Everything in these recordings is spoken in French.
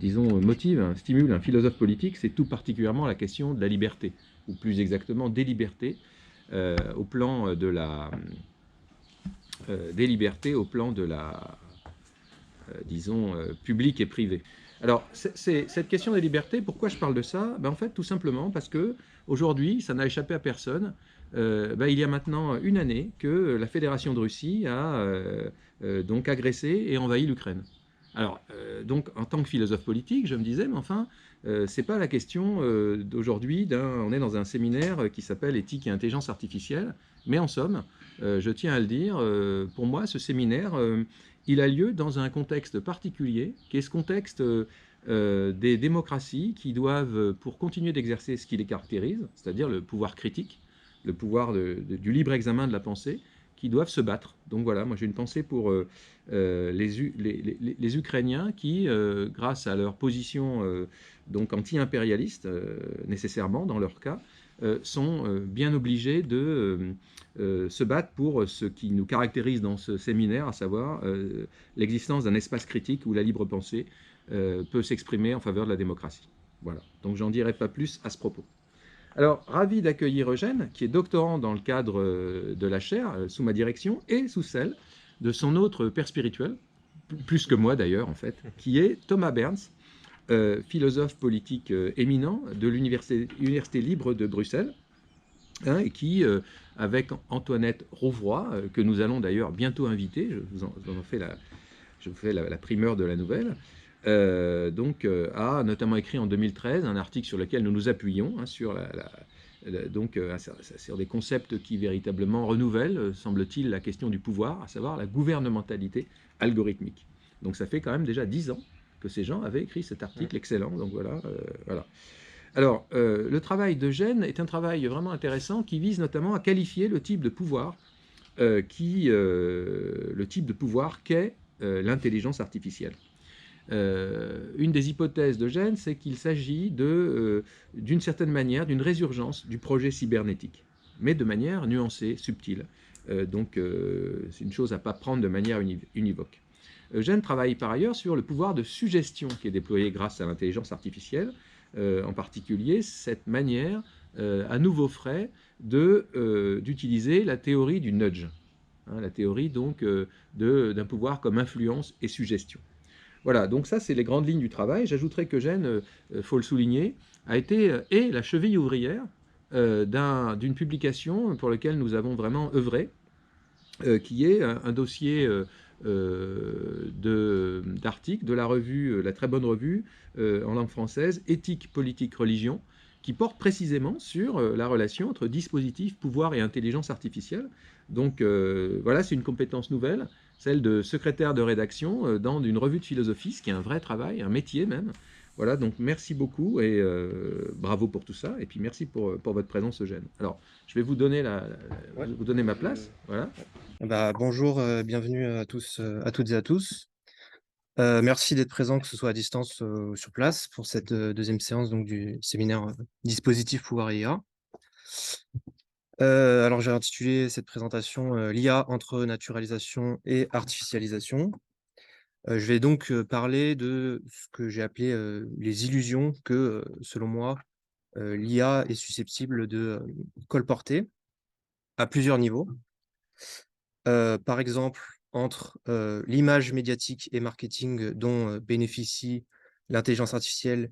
disons, motive, stimule un philosophe politique, c'est tout particulièrement la question de la liberté, ou plus exactement des libertés, au plan de la, des libertés au plan de la, disons, publique et privée. Alors, cette question des libertés, pourquoi je parle de ça? En fait, tout simplement parce que aujourd'hui, ça n'a échappé à personne. Il y a maintenant une année que la Fédération de Russie a donc agressé et envahi l'Ukraine. Alors, donc, en tant que philosophe politique, je me disais, mais enfin, c'est pas la question d'aujourd'hui. On est dans un séminaire qui s'appelle Éthique et intelligence artificielle, mais en somme, je tiens à le dire, pour moi, ce séminaire, il a lieu dans un contexte particulier, qui est ce contexte des démocraties qui doivent, pour continuer d'exercer ce qui les caractérise, c'est-à-dire le pouvoir critique, le pouvoir du libre examen de la pensée, qui doivent se battre. Donc voilà, moi j'ai une pensée pour les Ukrainiens qui, grâce à leur position donc anti-impérialiste, nécessairement dans leur cas, sont bien obligés de se battre pour ce qui nous caractérise dans ce séminaire, à savoir l'existence d'un espace critique où la libre pensée peut s'exprimer en faveur de la démocratie. Voilà, donc j'en dirai pas plus à ce propos. Alors, ravi d'accueillir Eugène, qui est doctorant dans le cadre de la chaire, sous ma direction, et sous celle de son autre père spirituel, plus que moi d'ailleurs en fait, qui est Thomas Berns, philosophe politique éminent de l'Université libre de Bruxelles, hein, et qui, avec Antoinette Rouvroy, que nous allons d'ailleurs bientôt inviter, je vous fais la primeur de la nouvelle, a notamment écrit en 2013 un article sur lequel nous nous appuyons, hein, sur, sur des concepts qui véritablement renouvellent, semble-t-il, la question du pouvoir, à savoir la gouvernementalité algorithmique. Donc ça fait quand même déjà 10 ans que ces gens avaient écrit cet article excellent. Donc voilà, voilà. Alors, le travail d'Eugène est un travail vraiment intéressant qui vise notamment à qualifier le type de pouvoir le type de pouvoir qu'est l'intelligence artificielle. Une des hypothèses d'Eugène, c'est qu'il s'agit d'une certaine manière, d'une résurgence du projet cybernétique, mais de manière nuancée, subtile. C'est une chose à ne pas prendre de manière univoque. Eugène travaille par ailleurs sur le pouvoir de suggestion qui est déployé grâce à l'intelligence artificielle, en particulier cette manière, à nouveau frais, d'utiliser la théorie du nudge, hein, la théorie donc d'un pouvoir comme influence et suggestion. Voilà, donc ça c'est les grandes lignes du travail. J'ajouterais qu'Eugène, faut le souligner, a été et la cheville ouvrière d'une publication pour laquelle nous avons vraiment œuvré, qui est un dossier d'articles de la revue, la très bonne revue en langue française, Éthique, politique, religion, qui porte précisément sur la relation entre dispositif, pouvoir et intelligence artificielle. Donc voilà, c'est une compétence nouvelle, celle de secrétaire de rédaction dans une revue de philosophie, ce qui est un vrai travail, un métier même. Voilà, donc merci beaucoup et bravo pour tout ça. Et puis merci pour votre présence, Eugène. Alors, je vais vous donner, Ouais. vous donner ma place. Voilà. Bonjour, bienvenue à tous, à toutes et à tous. Merci d'être présent, que ce soit à distance ou sur place, pour cette deuxième séance donc, du séminaire Dispositif Pouvoir et IA. Alors, j'ai intitulé cette présentation l'IA entre naturalisation et artificialisation. Je vais donc parler de ce que j'ai appelé les illusions que, selon moi, l'IA est susceptible de colporter à plusieurs niveaux. Par exemple, entre l'image médiatique et marketing dont bénéficie l'intelligence artificielle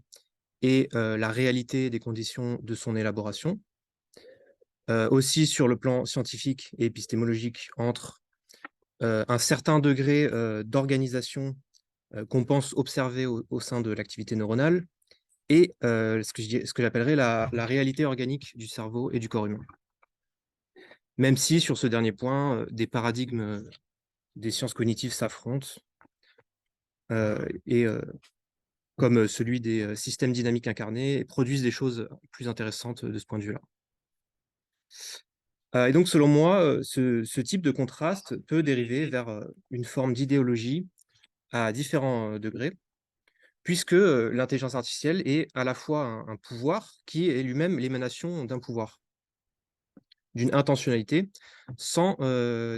et la réalité des conditions de son élaboration. Aussi sur le plan scientifique et épistémologique, entre un certain degré d'organisation qu'on pense observer au sein de l'activité neuronale et ce que j'appellerais la réalité organique du cerveau et du corps humain. Même si, sur ce dernier point, des paradigmes des sciences cognitives s'affrontent, et comme celui des systèmes dynamiques incarnés, et produisent des choses plus intéressantes de ce point de vue-là. Et donc, selon moi, ce type de contraste peut dériver vers une forme d'idéologie à différents degrés, puisque l'intelligence artificielle est à la fois un pouvoir qui est lui-même l'émanation d'un pouvoir, d'une intentionnalité, sans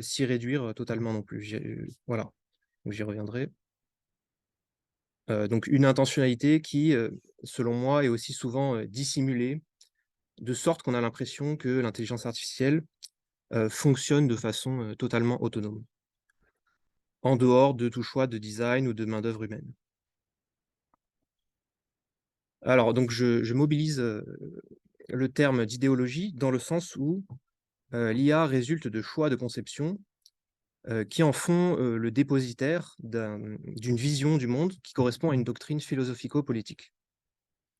s'y réduire totalement non plus. Voilà, donc j'y reviendrai. Donc une intentionnalité qui, selon moi, est aussi souvent, dissimulée, de sorte qu'on a l'impression que l'intelligence artificielle, fonctionne de façon, totalement autonome, en dehors de tout choix de design ou de main-d'œuvre humaine. Alors donc je mobilise, le terme d'idéologie dans le sens où, l'IA résulte de choix de conception, qui en font, le dépositaire d'une vision du monde qui correspond à une doctrine philosophico-politique.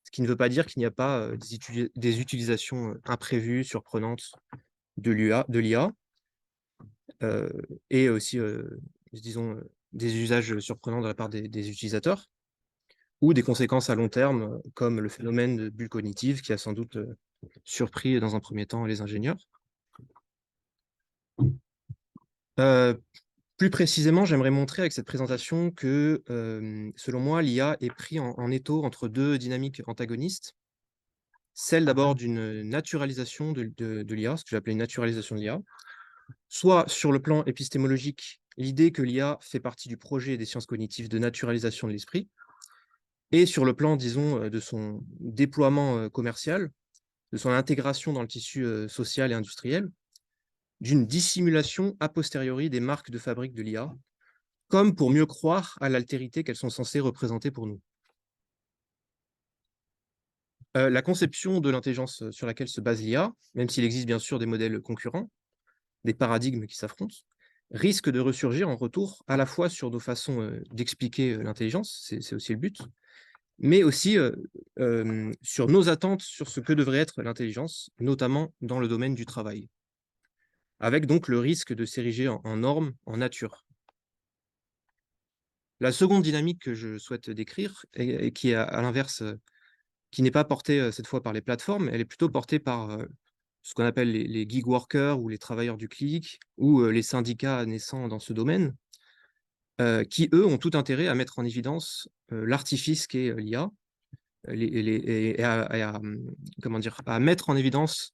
Ce qui ne veut pas dire qu'il n'y a pas, des utilisations, imprévues, surprenantes de l'IA, heu et aussi, disons, des usages surprenants de la part des utilisateurs ou des conséquences à long terme, comme le phénomène de bulle cognitive qui a sans doute, surpris dans un premier temps les ingénieurs. Heu, Plus précisément, j'aimerais montrer avec cette présentation que, selon moi, l'IA est pris en étau entre 2 dynamiques antagonistes. Celle d'abord d'une naturalisation de l'IA, ce que j'appelais une naturalisation de l'IA. Soit sur le plan épistémologique, l'idée que l'IA fait partie du projet des sciences cognitives de naturalisation de l'esprit, et sur le plan, disons, de son déploiement, commercial, de son intégration dans le tissu, social et industriel, d'une dissimulation a posteriori des marques de fabrique de l'IA, comme pour mieux croire à l'altérité qu'elles sont censées représenter pour nous. La conception de l'intelligence, sur laquelle se base l'IA, même s'il existe bien sûr des modèles concurrents, des paradigmes qui s'affrontent, risque de ressurgir en retour à la fois sur nos façons, d'expliquer, l'intelligence, c'est aussi le but, mais aussi, sur nos attentes sur ce que devrait être l'intelligence, notamment dans le domaine du travail. Avec donc le risque de s'ériger en norme, en nature. La seconde dynamique que je souhaite décrire et qui est à l'inverse, qui n'est pas portée, cette fois par les plateformes, elle est plutôt portée par, ce qu'on appelle les gig workers ou les travailleurs du clic ou, les syndicats naissants dans ce domaine, qui eux ont tout intérêt à mettre en évidence, l'artifice qu'est, l'IA, les comment dire? À mettre en évidence,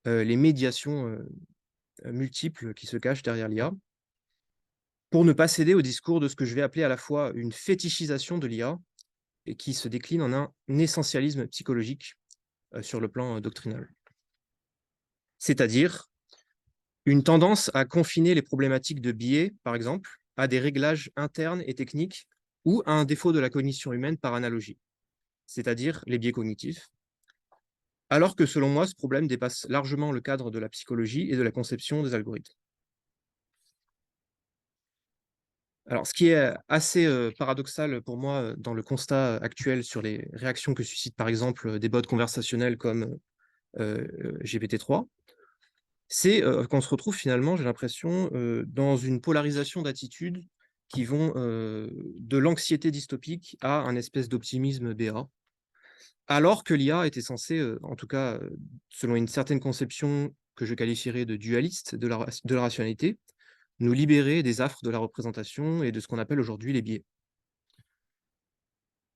les médiations, multiples qui se cachent derrière l'IA, pour ne pas céder au discours de ce que je vais appeler à la fois une fétichisation de l'IA et qui se décline en un essentialisme psychologique, sur le plan, doctrinal. C'est-à-dire une tendance à confiner les problématiques de biais, par exemple, à des réglages internes et techniques ou à un défaut de la cognition humaine par analogie, c'est-à-dire les biais cognitifs, alors que selon moi, ce problème dépasse largement le cadre de la psychologie et de la conception des algorithmes. Alors, ce qui est assez paradoxal pour moi dans le constat actuel sur les réactions que suscitent par exemple des bots conversationnels comme GPT-3, c'est qu'on se retrouve finalement, j'ai l'impression, dans une polarisation d'attitudes qui vont de l'anxiété dystopique à un espèce d'optimisme béat. Alors que l'IA était censée, en tout cas, selon une certaine conception que je qualifierais de dualiste de la rationalité, nous libérer des affres de la représentation et de ce qu'on appelle aujourd'hui les biais.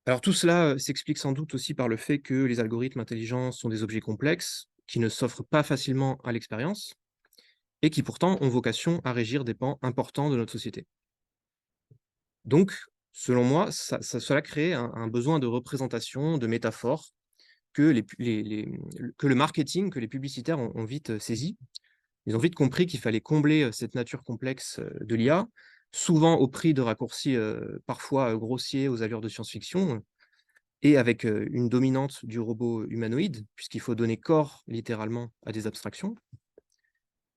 Alors tout cela, s'explique sans doute aussi par le fait que les algorithmes intelligents sont des objets complexes, qui ne s'offrent pas facilement à l'expérience et qui pourtant ont vocation à régir des pans importants de notre société. Donc, selon moi, cela crée un besoin de représentation, de métaphore que que le marketing, que les publicitaires ont vite, saisi. Ils ont vite compris qu'il fallait combler, cette nature complexe, de l'IA, souvent au prix de raccourcis, parfois, grossiers aux allures de science-fiction, et avec, une dominante du robot humanoïde, puisqu'il faut donner corps littéralement à des abstractions.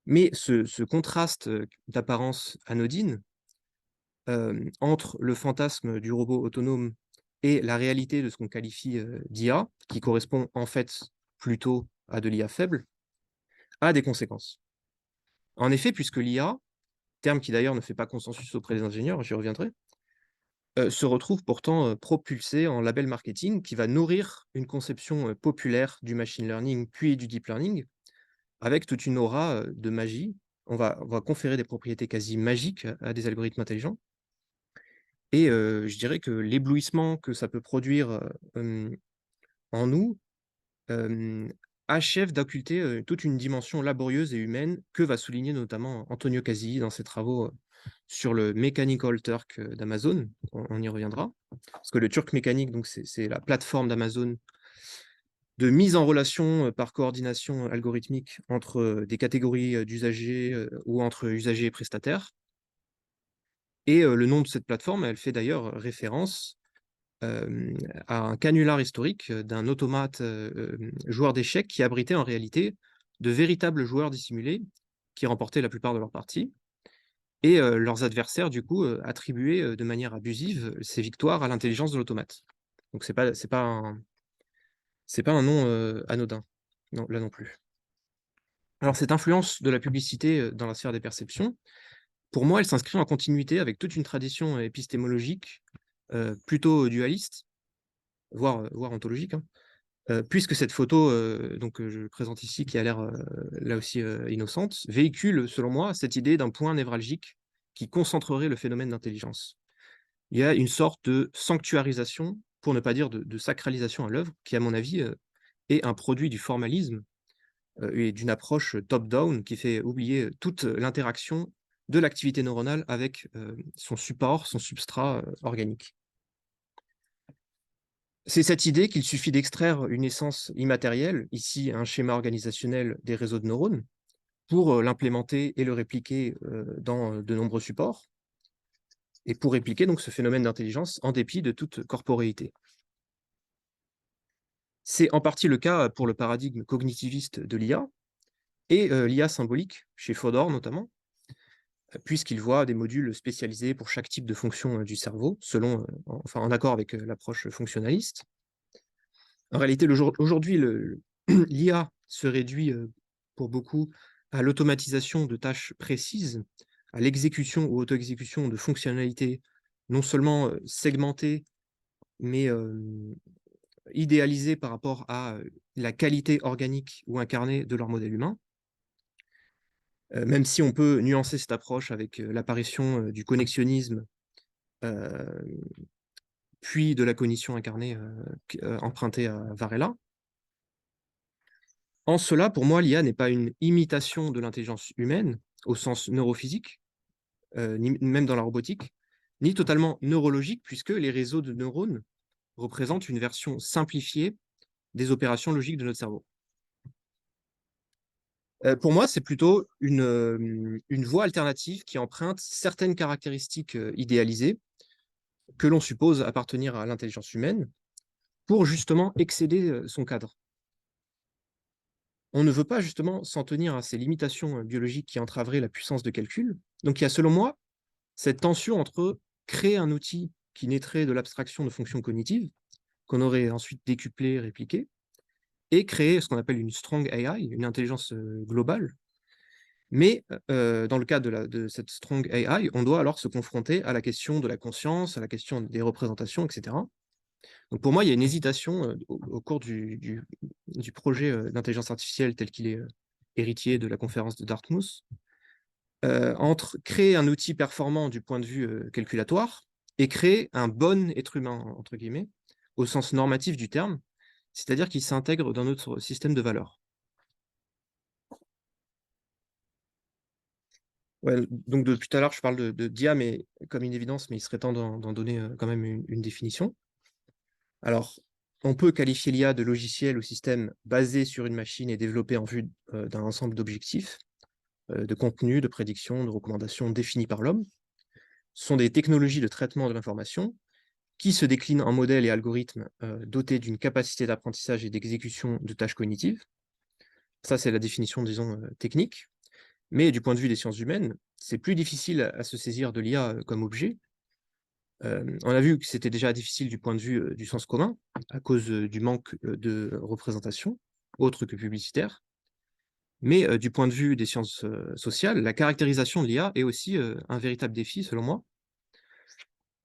Mais ce contraste, d'apparence anodine, entre le fantasme du robot autonome et la réalité de ce qu'on qualifie, d'IA, qui correspond en fait plutôt à de l'IA faible, a des conséquences. En effet, puisque l'IA, terme qui d'ailleurs ne fait pas consensus auprès des ingénieurs, j'y reviendrai, se retrouve pourtant, propulsée en label marketing qui va nourrir une conception, populaire du machine learning, puis du deep learning, avec toute une aura, de magie. On va conférer des propriétés quasi magiques à des algorithmes intelligents. Et je dirais que l'éblouissement que ça peut produire, en nous, hem, achève d'occulter, toute une dimension laborieuse et humaine que va souligner notamment Antonio Casilli dans ses travaux, sur le Mechanical Turk d'Amazon, on y reviendra. Parce que le Turk mécanique, donc c'est la plateforme d'Amazon de mise en relation par coordination algorithmique entre des catégories d'usagers ou entre usagers et prestataires. Et le nom de cette plateforme, elle fait d'ailleurs référence à un canular historique d'un automate joueur d'échecs qui abritait en réalité de véritables joueurs dissimulés qui remportaient la plupart de leurs parties. Et leurs adversaires, du coup, attribuaient de manière abusive ces victoires à l'intelligence de l'automate. Donc c'est pas un nom anodin, non, là non plus. Alors cette influence de la publicité dans la sphère des perceptions, pour moi, elle s'inscrit en continuité avec toute une tradition épistémologique plutôt dualiste, voire ontologique, hein, puisque cette photo donc, que je présente ici, qui a l'air là aussi innocente, véhicule, selon moi, cette idée d'un point névralgique qui concentrerait le phénomène d'intelligence. Il y a une sorte de sanctuarisation, pour ne pas dire de sacralisation à l'œuvre, qui, à mon avis, est un produit du formalisme et d'une approche top-down qui fait oublier toute l'interaction de l'activité neuronale avec son support, son substrat organique. C'est cette idée qu'il suffit d'extraire une essence immatérielle, ici un schéma organisationnel des réseaux de neurones, pour l'implémenter et le répliquer dans de nombreux supports, et pour répliquer donc ce phénomène d'intelligence en dépit de toute corporéité. C'est en partie le cas pour le paradigme cognitiviste de l'IA, et l'IA symbolique, chez Fodor notamment, puisqu'il voit des modules spécialisés pour chaque type de fonction du cerveau, selon, enfin, en accord avec l'approche fonctionnaliste. En réalité, aujourd'hui, l'IA se réduit pour beaucoup à l'automatisation de tâches précises, à l'exécution ou auto-exécution de fonctionnalités non seulement segmentées, mais idéalisées par rapport à la qualité organique ou incarnée de leur modèle humain. Même si on peut nuancer cette approche avec l'apparition du connexionnisme, puis de la cognition incarnée empruntée à Varela. En cela, pour moi, l'IA n'est pas une imitation de l'intelligence humaine, au sens neurophysique, ni même dans la robotique, ni totalement neurologique, puisque les réseaux de neurones représentent une version simplifiée des opérations logiques de notre cerveau. Pour moi, c'est plutôt une voie alternative qui emprunte certaines caractéristiques idéalisées que l'on suppose appartenir à l'intelligence humaine pour justement excéder son cadre. On ne veut pas justement s'en tenir à ces limitations biologiques qui entraveraient la puissance de calcul. Donc il y a, selon moi, cette tension entre créer un outil qui naîtrait de l'abstraction de fonctions cognitives, qu'on aurait ensuite décuplé, répliqué, et créer ce qu'on appelle une strong AI, une intelligence globale. Mais dans le cas de cette strong AI, on doit alors se confronter à la question de la conscience, à la question des représentations, etc. Donc pour moi, il y a une hésitation au cours du projet d'intelligence artificielle tel qu'il est héritier de la conférence de Dartmouth, entre créer un outil performant du point de vue calculatoire et créer un bon être humain, entre guillemets, au sens normatif du terme, c'est-à-dire qu'il s'intègre dans notre système de valeurs. Ouais, donc depuis tout à l'heure, je parle d'IA mais comme une évidence, mais il serait temps d'en donner quand même une définition. Alors, on peut qualifier l'IA de logiciel ou système basé sur une machine et développé en vue d'un ensemble d'objectifs, de contenus, de prédictions, de recommandations définis par l'homme. Ce sont des technologies de traitement de l'information qui se déclinent en modèles et algorithmes dotés d'une capacité d'apprentissage et d'exécution de tâches cognitives. Ça, c'est la définition, disons, technique. Mais du point de vue des sciences humaines, c'est plus difficile à se saisir de l'IA comme objet. On a vu que c'était déjà difficile du point de vue du sens commun, à cause du manque de représentation, autre que publicitaire. Mais du point de vue des sciences sociales, la caractérisation de l'IA est aussi un véritable défi, selon moi.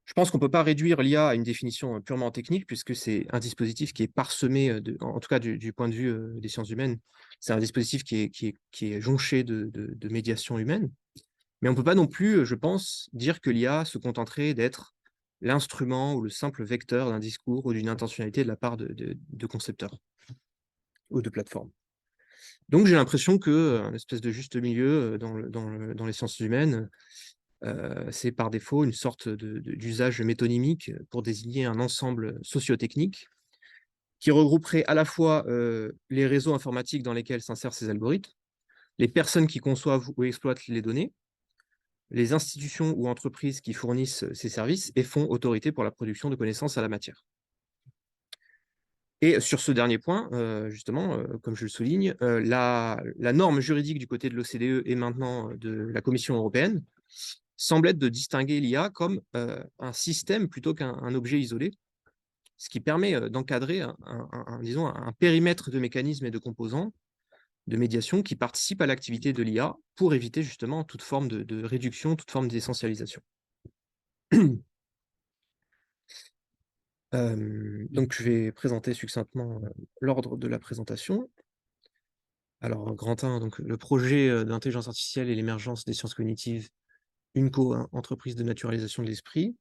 Je pense qu'on ne peut pas réduire l'IA à une définition purement technique, puisque c'est un dispositif qui est parsemé, en tout cas du point de vue des sciences humaines, c'est un dispositif qui est jonché de médiation humaine. Mais on ne peut pas non plus, je pense, dire que l'IA se contenterait d'être l'instrument ou le simple vecteur d'un discours ou d'une intentionnalité de la part de concepteurs ou de plateformes. Donc j'ai l'impression qu'un espèce de juste milieu dans les sciences humaines C'est par défaut une sorte d'usage métonymique pour désigner un ensemble sociotechnique qui regrouperait à la fois les réseaux informatiques dans lesquels s'insèrent ces algorithmes, les personnes qui conçoivent ou exploitent les données, les institutions ou entreprises qui fournissent ces services et font autorité pour la production de connaissances à la matière. Et sur ce dernier point, justement, comme je le souligne, la norme juridique du côté de l'OCDE et maintenant de la Commission européenne semble être de distinguer l'IA comme un système plutôt qu'un objet isolé, ce qui permet d'encadrer disons, un périmètre de mécanismes et de composants de médiation qui participent à l'activité de l'IA pour éviter justement toute forme de réduction, toute forme d'essentialisation. Donc je vais présenter succinctement l'ordre de la présentation. Alors, grand 1, donc le projet d'intelligence artificielle et l'émergence des sciences cognitives, UNCO, hein, entreprise de naturalisation de l'esprit.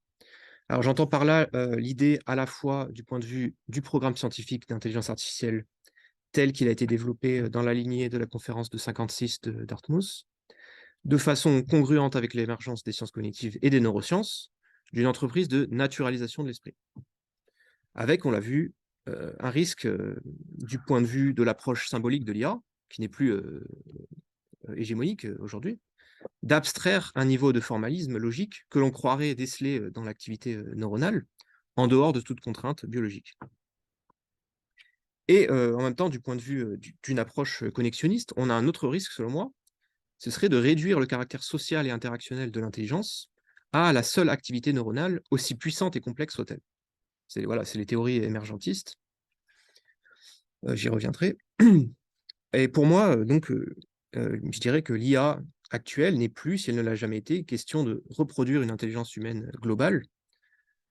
Alors, j'entends par là l'idée à la fois du point de vue du programme scientifique d'intelligence artificielle tel qu'il a été développé dans la lignée de la conférence de 56 de Dartmouth, de façon congruente avec l'émergence des sciences cognitives et des neurosciences, d'une entreprise de naturalisation de l'esprit. Avec, on l'a vu, un risque du point de vue de l'approche symbolique de l'IA, qui n'est plus hégémonique aujourd'hui, d'abstraire un niveau de formalisme logique que l'on croirait déceler dans l'activité neuronale, en dehors de toute contrainte biologique. Et en même temps, du point de vue d'une approche connexionniste, on a un autre risque, selon moi, ce serait de réduire le caractère social et interactionnel de l'intelligence à la seule activité neuronale, aussi puissante et complexe soit-elle. C'est voilà, les théories émergentistes. J'y reviendrai. Et pour moi, donc, je dirais que l'IA actuelle n'est plus, si elle ne l'a jamais été, question de reproduire une intelligence humaine globale,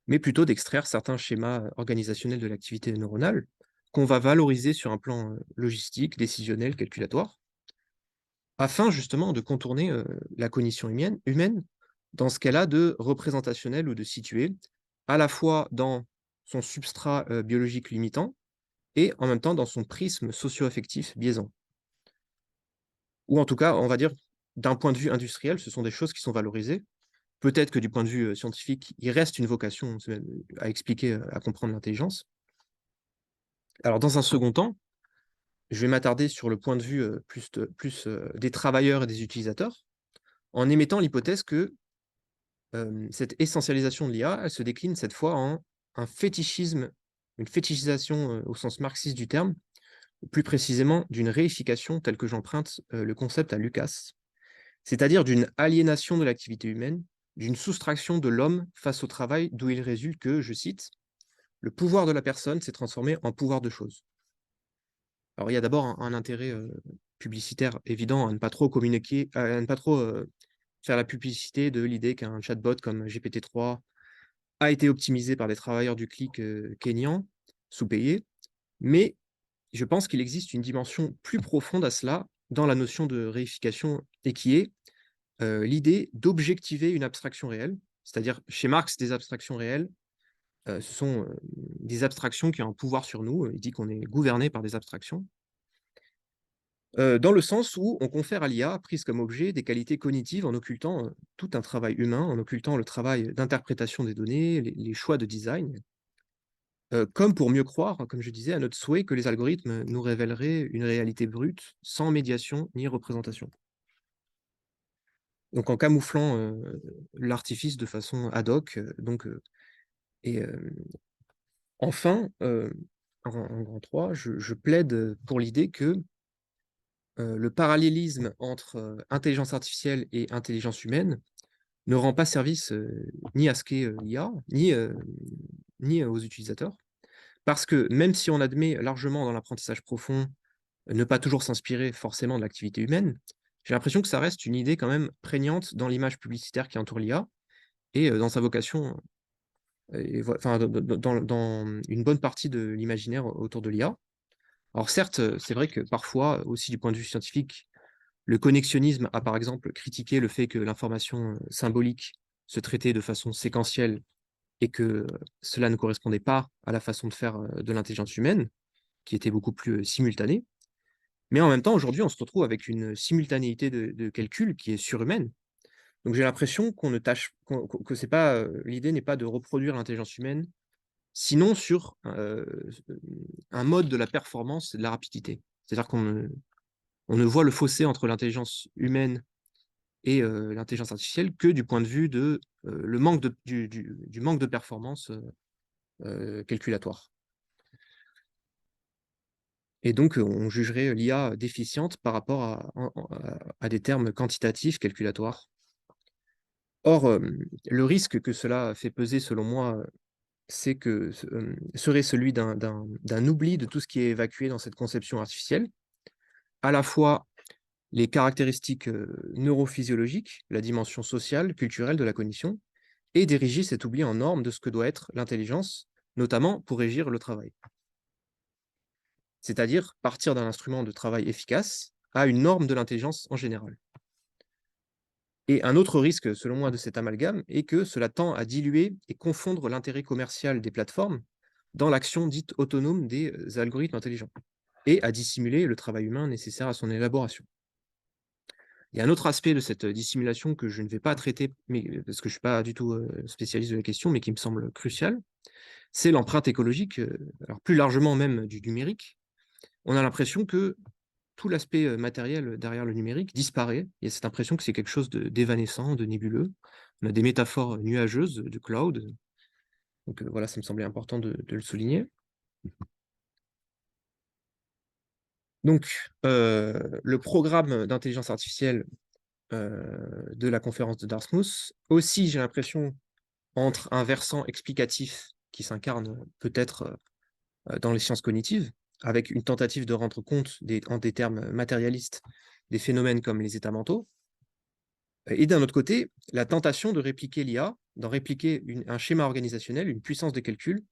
mais plutôt d'extraire certains schémas organisationnels de l'activité neuronale qu'on va valoriser sur un plan logistique, décisionnel, calculatoire, afin justement de contourner la cognition humaine dans ce qu'elle a de représentationnel ou de situé, à la fois dans son substrat biologique limitant et en même temps dans son prisme socio-affectif biaisant. Ou en tout cas, on va dire, d'un point de vue industriel, ce sont des choses qui sont valorisées. Peut-être que du point de vue scientifique, il reste une vocation à expliquer, à comprendre l'intelligence. Alors, dans un second temps, je vais m'attarder sur le point de vue plus des travailleurs et des utilisateurs, en émettant l'hypothèse que cette essentialisation de l'IA, elle se décline cette fois en un fétichisme, une fétichisation au sens marxiste du terme, ou plus précisément d'une réification telle que j'emprunte le concept à Lucas, c'est-à-dire d'une aliénation de l'activité humaine, d'une soustraction de l'homme face au travail d'où il résulte que, je cite, le pouvoir de la personne s'est transformé en pouvoir de chose. Alors il y a d'abord un intérêt publicitaire évident à ne pas trop communiquer, à ne pas trop faire la publicité de l'idée qu'un chatbot comme GPT-3 a été optimisé par des travailleurs du clic kényans, sous-payés, mais je pense qu'il existe une dimension plus profonde à cela dans la notion de réification et qui est l'idée d'objectiver une abstraction réelle. C'est-à-dire, chez Marx, des abstractions réelles, ce sont des abstractions qui ont un pouvoir sur nous. Il dit qu'on est gouverné par des abstractions. Dans le sens où on confère à l'IA, prise comme objet, des qualités cognitives en occultant tout un travail humain, en occultant le travail d'interprétation des données, les choix de design, comme pour mieux croire, comme je disais, à notre souhait que les algorithmes nous révéleraient une réalité brute, sans médiation ni représentation. Donc en camouflant l'artifice de façon ad hoc, et enfin, en grand 3, je plaide pour l'idée que le parallélisme entre intelligence artificielle et intelligence humaine ne rend pas service ni à ce qu'est l'IA, ni aux utilisateurs. Parce que même si on admet largement dans l'apprentissage profond ne pas toujours s'inspirer forcément de l'activité humaine, j'ai l'impression que ça reste une idée quand même prégnante dans l'image publicitaire qui entoure l'IA et dans sa vocation, et enfin, dans une bonne partie de l'imaginaire autour de l'IA. Alors certes, c'est vrai que parfois, aussi du point de vue scientifique, le connexionnisme a par exemple critiqué le fait que l'information symbolique se traitait de façon séquentielle et que cela ne correspondait pas à la façon de faire de l'intelligence humaine, qui était beaucoup plus simultanée. Mais en même temps, aujourd'hui, on se retrouve avec une simultanéité de calcul qui est surhumaine. Donc j'ai l'impression qu'on ne tâche que c'est pas, l'idée n'est pas de reproduire l'intelligence humaine, sinon sur, un mode de la performance et de la rapidité. C'est-à-dire on ne voit le fossé entre l'intelligence humaine et l'intelligence artificielle que du point de vue de, le manque de du manque de performance, calculatoire. Et donc, on jugerait l'IA déficiente par rapport à des termes quantitatifs, calculatoires. Or, le risque que cela fait peser, selon moi, c'est que serait celui d'un oubli de tout ce qui est évacué dans cette conception artificielle, à la fois les caractéristiques, neurophysiologiques, la dimension sociale, culturelle de la cognition, et d'ériger cet oubli en norme de ce que doit être l'intelligence, notamment pour régir le travail. C'est-à-dire partir d'un instrument de travail efficace à une norme de l'intelligence en général. Et un autre risque, selon moi, de cet amalgame est que cela tend à diluer et confondre l'intérêt commercial des plateformes dans l'action dite autonome des algorithmes intelligents et à dissimuler le travail humain nécessaire à son élaboration. Il y a un autre aspect de cette dissimulation que je ne vais pas traiter, mais, parce que je ne suis pas du tout spécialiste de la question, mais qui me semble crucial, c'est l'empreinte écologique, alors plus largement même du numérique. On a l'impression que tout l'aspect matériel derrière le numérique disparaît. Il y a cette impression que c'est quelque chose d'évanescent, de nébuleux. On a des métaphores nuageuses de cloud. Donc voilà, ça me semblait important de le souligner. Donc, le programme d'intelligence artificielle de la conférence de Dartmouth, aussi, j'ai l'impression, entre un versant explicatif qui s'incarne peut-être dans les sciences cognitives, avec une tentative de rendre compte en des termes matérialistes des phénomènes comme les états mentaux, et d'un autre côté, la tentation de répliquer l'IA, d'en répliquer un schéma organisationnel, une puissance de calcul,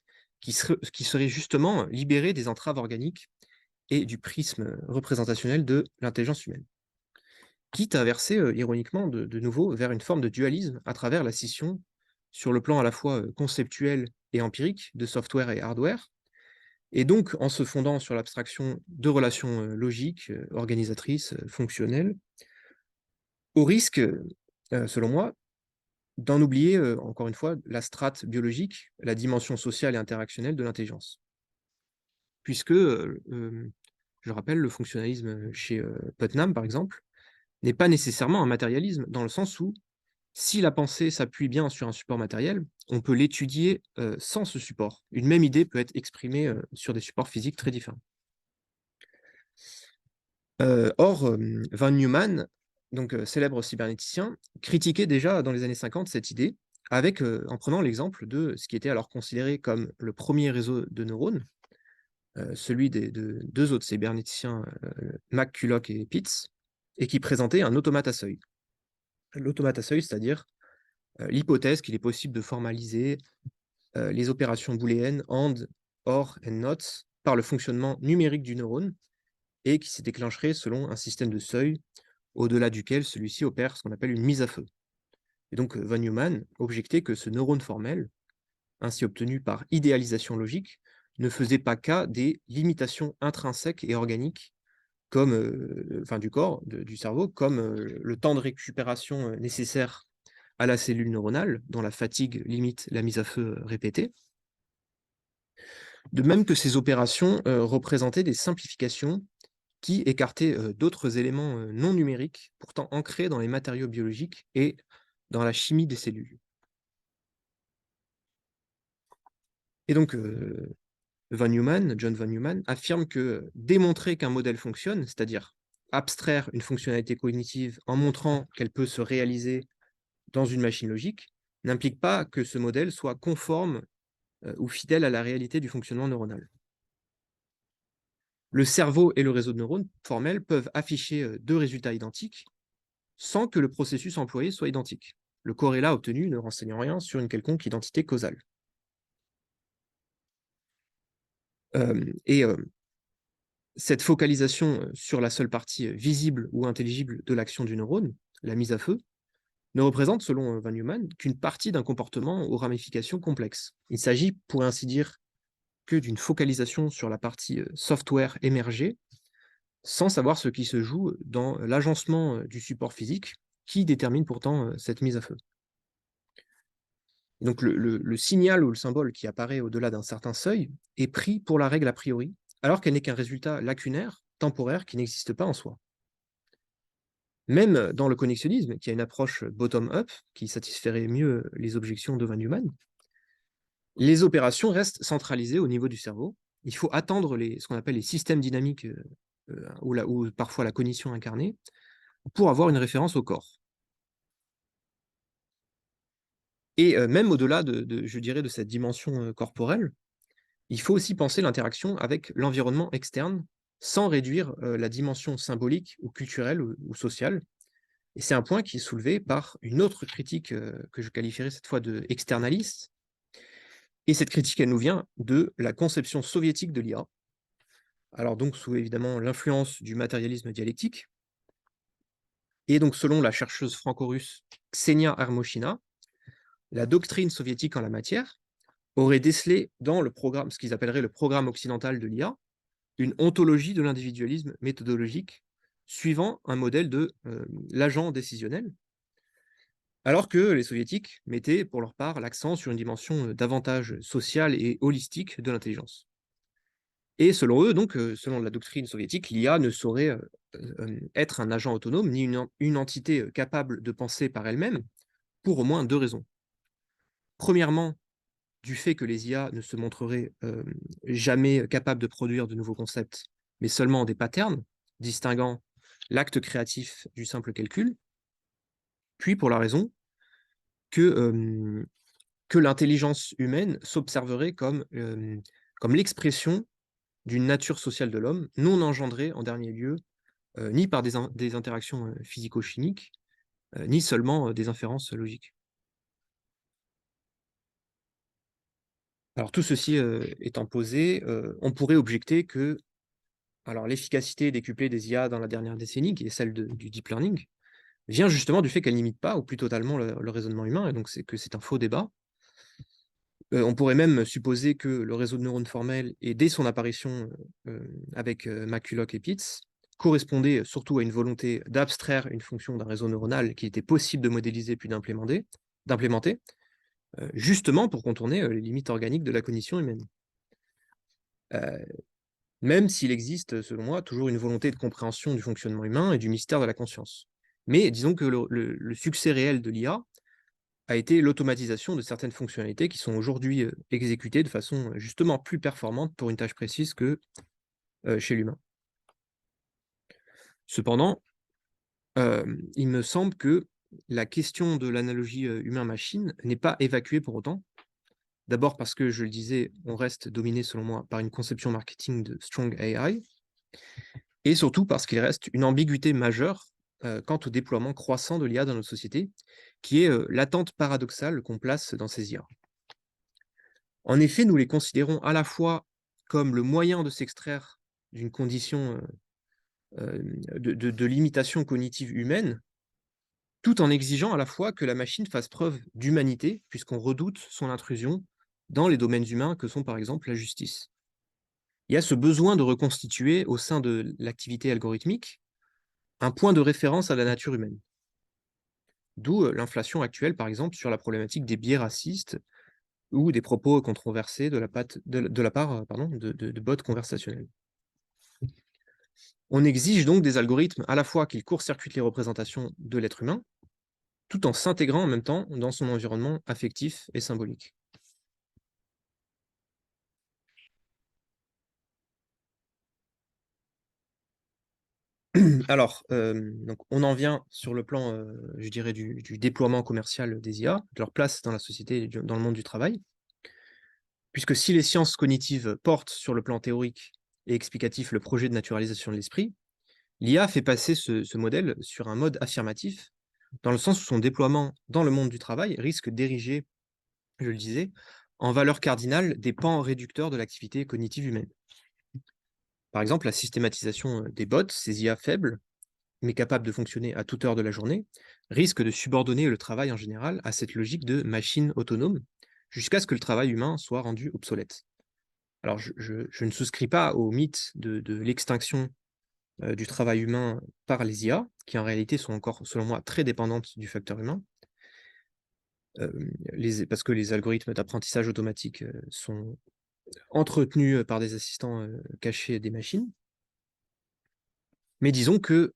qui serait justement libérée des entraves organiques et du prisme représentationnel de l'intelligence humaine. Quitte à verser, ironiquement, de nouveau, vers une forme de dualisme à travers la scission, sur le plan à la fois conceptuel et empirique, de software et hardware, et donc en se fondant sur l'abstraction de relations logiques, organisatrices, fonctionnelles, au risque, selon moi, d'en oublier, encore une fois, la strate biologique, la dimension sociale et interactionnelle de l'intelligence. Puisque, je rappelle, le fonctionnalisme chez Putnam, par exemple, n'est pas nécessairement un matérialisme, dans le sens où, si la pensée s'appuie bien sur un support matériel, on peut l'étudier sans ce support. Une même idée peut être exprimée sur des supports physiques très différents. Or, von Neumann, donc célèbre cybernéticien, critiquait déjà dans les années 50 cette idée, avec, en prenant l'exemple de ce qui était alors considéré comme le premier réseau de neurones, celui de deux autres cybernéticiens, McCulloch et Pitts, et qui présentait un automate à seuil. L'automate à seuil, c'est-à-dire l'hypothèse qu'il est possible de formaliser les opérations booléennes AND, OR et NOT par le fonctionnement numérique du neurone, et qui se déclencherait selon un système de seuil au-delà duquel celui-ci opère ce qu'on appelle une mise à feu. Et donc, von Neumann objectait que ce neurone formel, ainsi obtenu par idéalisation logique, ne faisait pas cas des limitations intrinsèques et organiques comme, du corps, du cerveau, comme le temps de récupération nécessaire à la cellule neuronale, dont la fatigue limite la mise à feu répétée. De même que ces opérations représentaient des simplifications qui écartaient d'autres éléments non numériques, pourtant ancrés dans les matériaux biologiques et dans la chimie des cellules. Et donc, John von Neumann, affirme que démontrer qu'un modèle fonctionne, c'est-à-dire abstraire une fonctionnalité cognitive en montrant qu'elle peut se réaliser dans une machine logique, n'implique pas que ce modèle soit conforme ou fidèle à la réalité du fonctionnement neuronal. Le cerveau et le réseau de neurones formels peuvent afficher deux résultats identiques sans que le processus employé soit identique, le corrélat obtenu ne renseignant rien sur une quelconque identité causale. Cette focalisation sur la seule partie visible ou intelligible de l'action du neurone, la mise à feu, ne représente, selon von Neumann, qu'une partie d'un comportement aux ramifications complexes. Il s'agit, pour ainsi dire, que d'une focalisation sur la partie software émergée, sans savoir ce qui se joue dans l'agencement du support physique qui détermine pourtant cette mise à feu. Donc le signal ou le symbole qui apparaît au-delà d'un certain seuil est pris pour la règle a priori, alors qu'elle n'est qu'un résultat lacunaire, temporaire, qui n'existe pas en soi. Même dans le connexionnisme, qui a une approche bottom-up, qui satisferait mieux les objections de Van Neumann, les opérations restent centralisées au niveau du cerveau. Il faut attendre ce qu'on appelle les systèmes dynamiques, ou parfois la cognition incarnée, pour avoir une référence au corps. Et même au-delà je dirais, de cette dimension corporelle, il faut aussi penser l'interaction avec l'environnement externe, sans réduire la dimension symbolique ou culturelle ou sociale. Et c'est un point qui est soulevé par une autre critique que je qualifierais cette fois de externaliste. Et cette critique, elle nous vient de la conception soviétique de l'IA. Alors donc sous évidemment l'influence du matérialisme dialectique. Et donc selon la chercheuse franco-russe Ksenia Armochina, la doctrine soviétique en la matière aurait décelé dans le programme, ce qu'ils appelleraient le programme occidental de l'IA, une ontologie de l'individualisme méthodologique suivant un modèle de l'agent décisionnel, alors que les soviétiques mettaient pour leur part l'accent sur une dimension davantage sociale et holistique de l'intelligence. Et selon eux, donc, selon la doctrine soviétique, l'IA ne saurait être un agent autonome, ni une entité capable de penser par elle-même, pour au moins deux raisons. Premièrement, du fait que les IA ne se montreraient jamais capables de produire de nouveaux concepts, mais seulement des patterns, distinguant l'acte créatif du simple calcul. Puis pour la raison que l'intelligence humaine s'observerait comme l'expression d'une nature sociale de l'homme, non engendrée en dernier lieu ni par des interactions physico-chimiques, ni seulement des inférences logiques. Alors tout ceci étant posé, on pourrait objecter que l'efficacité décuplée des IA dans la dernière décennie, qui est celle du deep learning, vient justement du fait qu'elle n'imite pas, ou plus totalement, le raisonnement humain, et donc c'est un faux débat. On pourrait même supposer que le réseau de neurones formels, et dès son apparition avec McCulloch et Pitts, correspondait surtout à une volonté d'abstraire une fonction d'un réseau neuronal qui était possible de modéliser puis d'implémenter, justement pour contourner les limites organiques de la cognition humaine. Même s'il existe, selon moi, toujours une volonté de compréhension du fonctionnement humain et du mystère de la conscience. Mais disons que le succès réel de l'IA a été l'automatisation de certaines fonctionnalités qui sont aujourd'hui exécutées de façon justement plus performante pour une tâche précise que chez l'humain. Cependant, il me semble que la question de l'analogie humain-machine n'est pas évacuée pour autant. D'abord parce que, je le disais, on reste dominé, selon moi, par une conception marketing de strong AI, et surtout parce qu'il reste une ambiguïté majeure quant au déploiement croissant de l'IA dans notre société, qui est l'attente paradoxale qu'on place dans ces IA. En effet, nous les considérons à la fois comme le moyen de s'extraire d'une condition de limitation cognitive humaine, tout en exigeant à la fois que la machine fasse preuve d'humanité, puisqu'on redoute son intrusion dans les domaines humains que sont par exemple la justice. Il y a ce besoin de reconstituer au sein de l'activité algorithmique un point de référence à la nature humaine. D'où l'inflation actuelle, par exemple, sur la problématique des biais racistes ou des propos controversés de la part de bots conversationnels. On exige donc des algorithmes à la fois qu'ils court-circuitent les représentations de l'être humain, tout en s'intégrant en même temps dans son environnement affectif et symbolique. Alors, donc on en vient sur le plan, je dirais, du déploiement commercial des IA, de leur place dans la société et dans le monde du travail. Puisque si les sciences cognitives portent sur le plan théorique et explicatif le projet de naturalisation de l'esprit, l'IA fait passer ce modèle sur un mode affirmatif, dans le sens où son déploiement dans le monde du travail risque d'ériger, je le disais, en valeur cardinale des pans réducteurs de l'activité cognitive humaine. Par exemple, la systématisation des bots, ces IA faibles, mais capables de fonctionner à toute heure de la journée, risque de subordonner le travail en général à cette logique de machine autonome, jusqu'à ce que le travail humain soit rendu obsolète. Alors, je ne souscris pas au mythe de l'extinction du travail humain par les IA, qui en réalité sont encore, selon moi, très dépendantes du facteur humain. Parce que les algorithmes d'apprentissage automatique sont entretenus par des assistants cachés des machines. Mais disons que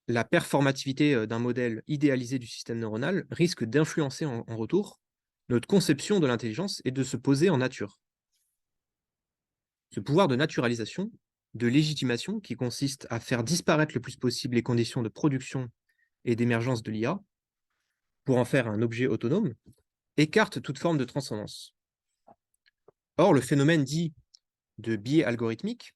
la performativité d'un modèle idéalisé du système neuronal risque d'influencer en retour notre conception de l'intelligence et de se poser en nature. Ce pouvoir de naturalisation, de légitimation, qui consiste à faire disparaître le plus possible les conditions de production et d'émergence de l'IA pour en faire un objet autonome, écarte toute forme de transcendance. Or, le phénomène dit de biais algorithmique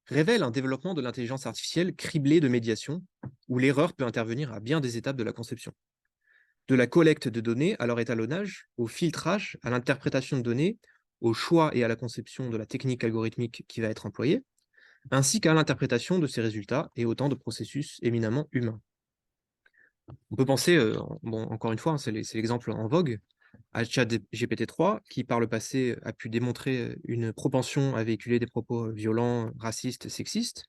révèle un développement de l'intelligence artificielle criblé de médiation, où l'erreur peut intervenir à bien des étapes de la conception. De la collecte de données à leur étalonnage, au filtrage, à l'interprétation de données, au choix et à la conception de la technique algorithmique qui va être employée, ainsi qu'à l'interprétation de ces résultats et autant de processus éminemment humains. On peut penser, bon, encore une fois, hein, c'est l'exemple en vogue, à ChatGPT-3, qui par le passé a pu démontrer une propension à véhiculer des propos violents, racistes, sexistes,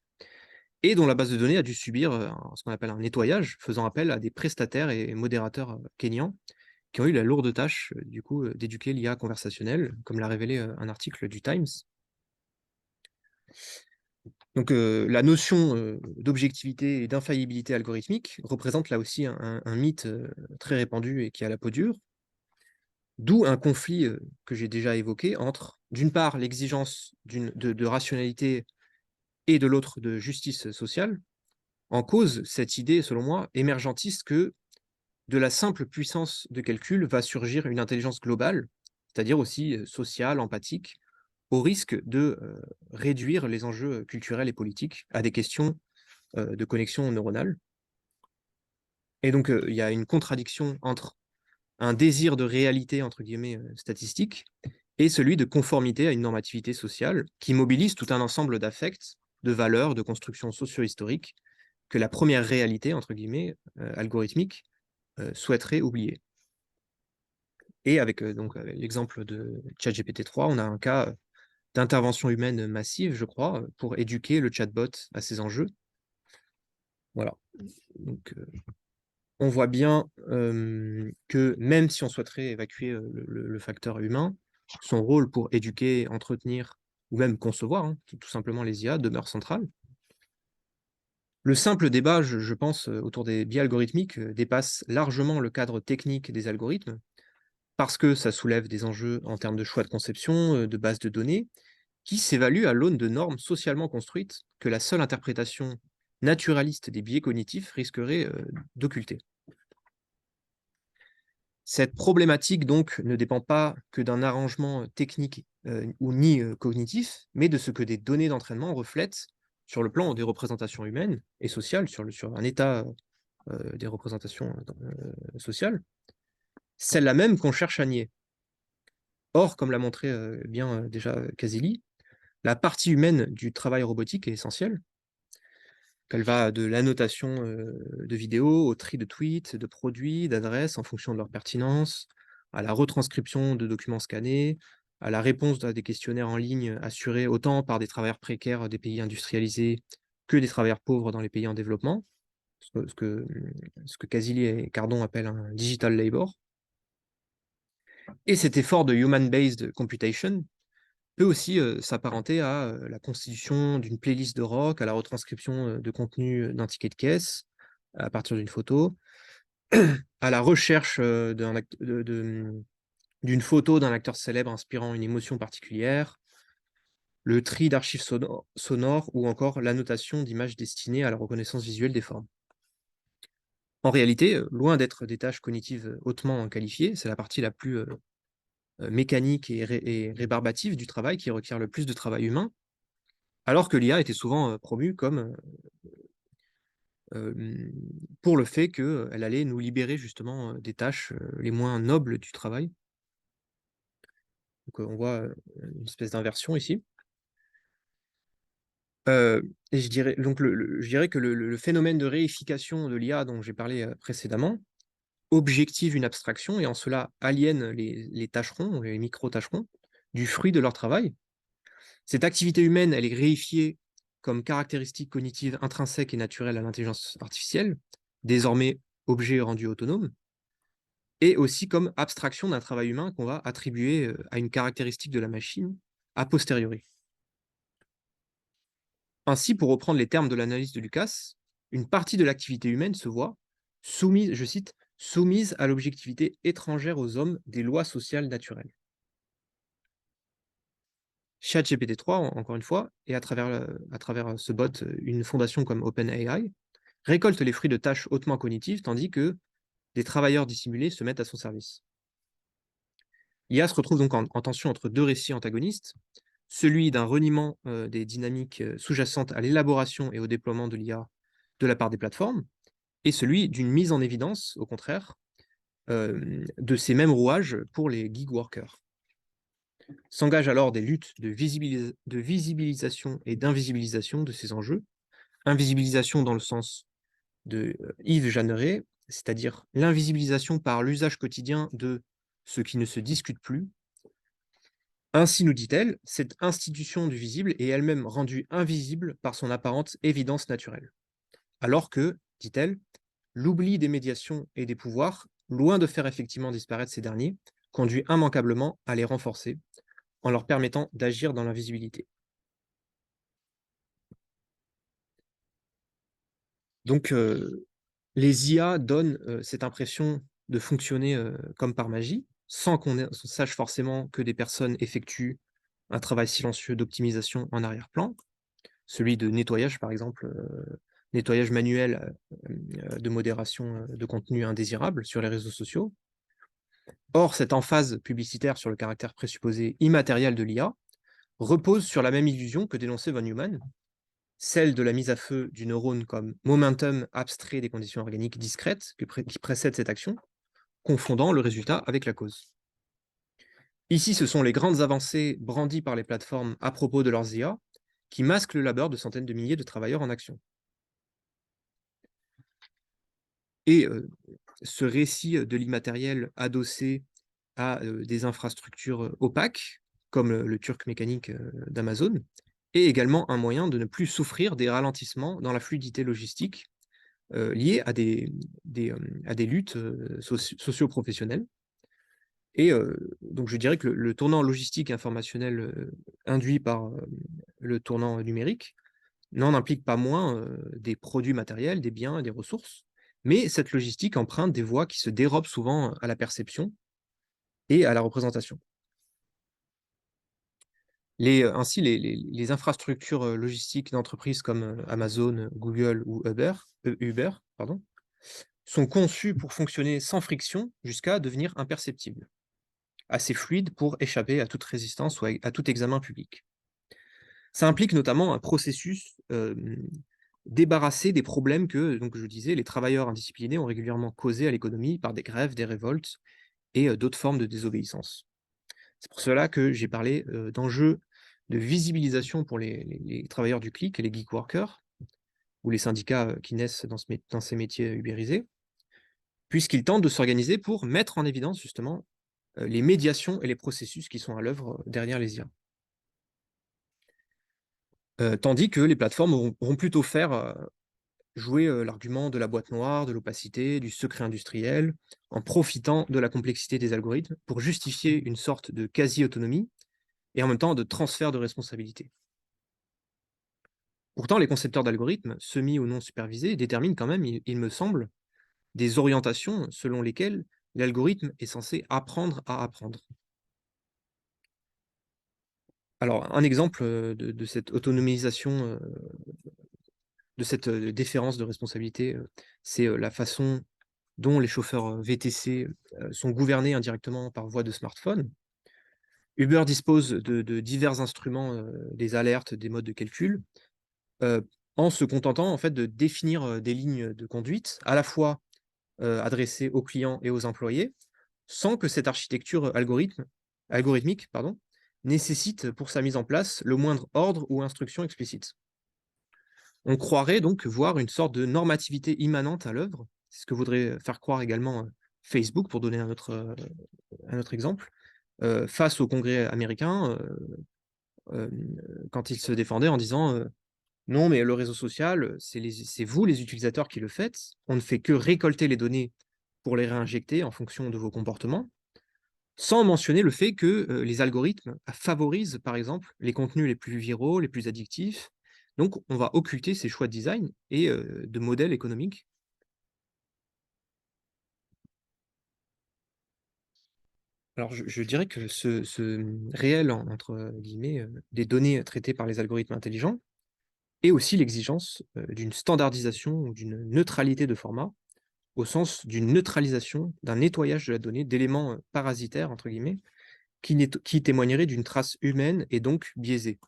et dont la base de données a dû subir ce qu'on appelle un nettoyage, faisant appel à des prestataires et modérateurs kenyans, qui ont eu la lourde tâche, du coup, d'éduquer l'IA conversationnelle, comme l'a révélé un article du Times. Donc, la notion d'objectivité et d'infaillibilité algorithmique représente là aussi un mythe très répandu et qui a la peau dure, d'où un conflit que j'ai déjà évoqué entre, d'une part, l'exigence de rationalité et de l'autre de justice sociale, en cause cette idée, selon moi, émergentiste que de la simple puissance de calcul va surgir une intelligence globale, c'est-à-dire aussi sociale, empathique, au risque de réduire les enjeux culturels et politiques à des questions de connexion neuronale. Et donc, il y a une contradiction entre un désir de réalité, entre guillemets, statistique, et celui de conformité à une normativité sociale qui mobilise tout un ensemble d'affects, de valeurs, de constructions socio-historiques que la première réalité, entre guillemets, algorithmique, souhaiterait oublier. Et avec donc l'exemple de ChatGPT-3, on a un cas d'intervention humaine massive, je crois, pour éduquer le chatbot à ces enjeux. Voilà. Donc, on voit bien que même si on souhaiterait évacuer le facteur humain, son rôle pour éduquer, entretenir ou même concevoir tout simplement les IA demeure central. Le simple débat, je pense, autour des biais algorithmiques dépasse largement le cadre technique des algorithmes parce que ça soulève des enjeux en termes de choix de conception, de base de données, qui s'évaluent à l'aune de normes socialement construites que la seule interprétation naturaliste des biais cognitifs risquerait d'occulter. Cette problématique, donc, ne dépend pas que d'un arrangement technique ou ni cognitif, mais de ce que des données d'entraînement reflètent sur le plan des représentations humaines et sociales, sur un état des représentations sociales, celle-là même qu'on cherche à nier. Or, comme l'a montré bien déjà Casili, la partie humaine du travail robotique est essentielle, qu'elle va de l'annotation de vidéos, au tri de tweets, de produits, d'adresses en fonction de leur pertinence, à la retranscription de documents scannés, à la réponse à des questionnaires en ligne assurés autant par des travailleurs précaires des pays industrialisés que des travailleurs pauvres dans les pays en développement, ce que Casili et Cardon appellent un digital labor. Et cet effort de human-based computation peut aussi s'apparenter à la constitution d'une playlist de rock, à la retranscription de contenu d'un ticket de caisse à partir d'une photo, à la recherche d'une photo d'un acteur célèbre inspirant une émotion particulière, le tri d'archives sonores ou encore l'annotation d'images destinées à la reconnaissance visuelle des formes. En réalité, loin d'être des tâches cognitives hautement qualifiées, c'est la partie la plus mécanique et rébarbative du travail qui requiert le plus de travail humain, alors que l'IA était souvent promue comme pour le fait qu'elle allait nous libérer justement des tâches les moins nobles du travail. Donc on voit une espèce d'inversion ici. Et je dirais, donc je dirais que le phénomène de réification de l'IA dont j'ai parlé précédemment objective une abstraction et en cela aliène les tâcherons, les micro-tâcherons, du fruit de leur travail. Cette activité humaine, elle est réifiée comme caractéristique cognitive intrinsèque et naturelle à l'intelligence artificielle, désormais objet rendu autonome, et aussi comme abstraction d'un travail humain qu'on va attribuer à une caractéristique de la machine a posteriori. Ainsi, pour reprendre les termes de l'analyse de Lucas, une partie de l'activité humaine se voit soumise, je cite, soumise à l'objectivité étrangère aux hommes des lois sociales naturelles. ChatGPT-3, encore une fois, et à travers ce bot, une fondation comme OpenAI, récolte les fruits de tâches hautement cognitives, tandis que des travailleurs dissimulés se mettent à son service. L'IA se retrouve donc en tension entre deux récits antagonistes, celui d'un reniement des dynamiques sous-jacentes à l'élaboration et au déploiement de l'IA de la part des plateformes, et celui d'une mise en évidence, au contraire, de ces mêmes rouages pour les gig workers. S'engagent alors des luttes de visibilisation et d'invisibilisation de ces enjeux. Invisibilisation dans le sens de Yves Jeanneret, c'est-à-dire l'invisibilisation par l'usage quotidien de ce qui ne se discute plus. Ainsi, nous dit-elle, cette institution du visible est elle-même rendue invisible par son apparente évidence naturelle. Alors que, dit-elle, l'oubli des médiations et des pouvoirs, loin de faire effectivement disparaître ces derniers, conduit immanquablement à les renforcer, en leur permettant d'agir dans l'invisibilité. Donc, les IA donnent cette impression de fonctionner comme par magie, sans qu'on sache forcément que des personnes effectuent un travail silencieux d'optimisation en arrière-plan, celui de nettoyage, par exemple, nettoyage manuel de modération de contenu indésirable sur les réseaux sociaux. Or, cette emphase publicitaire sur le caractère présupposé immatériel de l'IA repose sur la même illusion que dénonçait von Neumann, celle de la mise à feu du neurone comme momentum abstrait des conditions organiques discrètes qui précèdent cette action, confondant le résultat avec la cause. Ici, ce sont les grandes avancées brandies par les plateformes à propos de leurs IA qui masquent le labeur de centaines de milliers de travailleurs en action. Et ce récit de l'immatériel adossé à des infrastructures opaques, comme le Turk mécanique d'Amazon, est également un moyen de ne plus souffrir des ralentissements dans la fluidité logistique liés à des luttes socio-professionnelles. Et donc je dirais que le tournant logistique et informationnel induit par le tournant numérique n'en implique pas moins des produits matériels, des biens et des ressources, mais cette logistique emprunte des voies qui se dérobent souvent à la perception et à la représentation. Ainsi, les infrastructures logistiques d'entreprises comme Amazon, Google ou Uber, pardon, sont conçues pour fonctionner sans friction jusqu'à devenir imperceptibles, assez fluides pour échapper à toute résistance ou à tout examen public. Ça implique notamment un processus débarrassé des problèmes que, donc je disais, les travailleurs indisciplinés ont régulièrement causés à l'économie par des grèves, des révoltes et d'autres formes de désobéissance. C'est pour cela que j'ai parlé d'enjeux de visibilisation pour les travailleurs du clic et les gig workers, ou les syndicats qui naissent dans ces métiers ubérisés, puisqu'ils tentent de s'organiser pour mettre en évidence justement les médiations et les processus qui sont à l'œuvre derrière les IA. Tandis que les plateformes auront plutôt faire jouer l'argument de la boîte noire, de l'opacité, du secret industriel, en profitant de la complexité des algorithmes pour justifier une sorte de quasi-autonomie et en même temps de transfert de responsabilité. Pourtant, les concepteurs d'algorithmes, semi ou non supervisés, déterminent quand même, il me semble, des orientations selon lesquelles l'algorithme est censé apprendre à apprendre. Alors, un exemple de cette autonomisation, de cette déférence de responsabilité, c'est la façon dont les chauffeurs VTC sont gouvernés indirectement par voie de smartphone. Uber dispose de divers instruments, des alertes, des modes de calcul, en se contentant en fait de définir des lignes de conduite, à la fois adressées aux clients et aux employés, sans que cette architecture algorithmique nécessite pour sa mise en place le moindre ordre ou instruction explicite. On croirait donc voir une sorte de normativité immanente à l'œuvre. C'est ce que voudrait faire croire également Facebook, pour donner un autre exemple, face au Congrès américain, quand il se défendait en disant Non, mais le réseau social, c'est vous, les utilisateurs, qui le faites. On ne fait que récolter les données pour les réinjecter en fonction de vos comportements, sans mentionner le fait que les algorithmes favorisent, par exemple, les contenus les plus viraux, les plus addictifs. Donc, on va occulter ces choix de design et de modèles économiques. Alors, je dirais que ce réel, entre guillemets, des données traitées par les algorithmes intelligents, et aussi l'exigence d'une standardisation ou d'une neutralité de format, au sens d'une neutralisation, d'un nettoyage de la donnée, d'éléments parasitaires, entre guillemets, qui témoignerait d'une trace humaine et donc biaisée.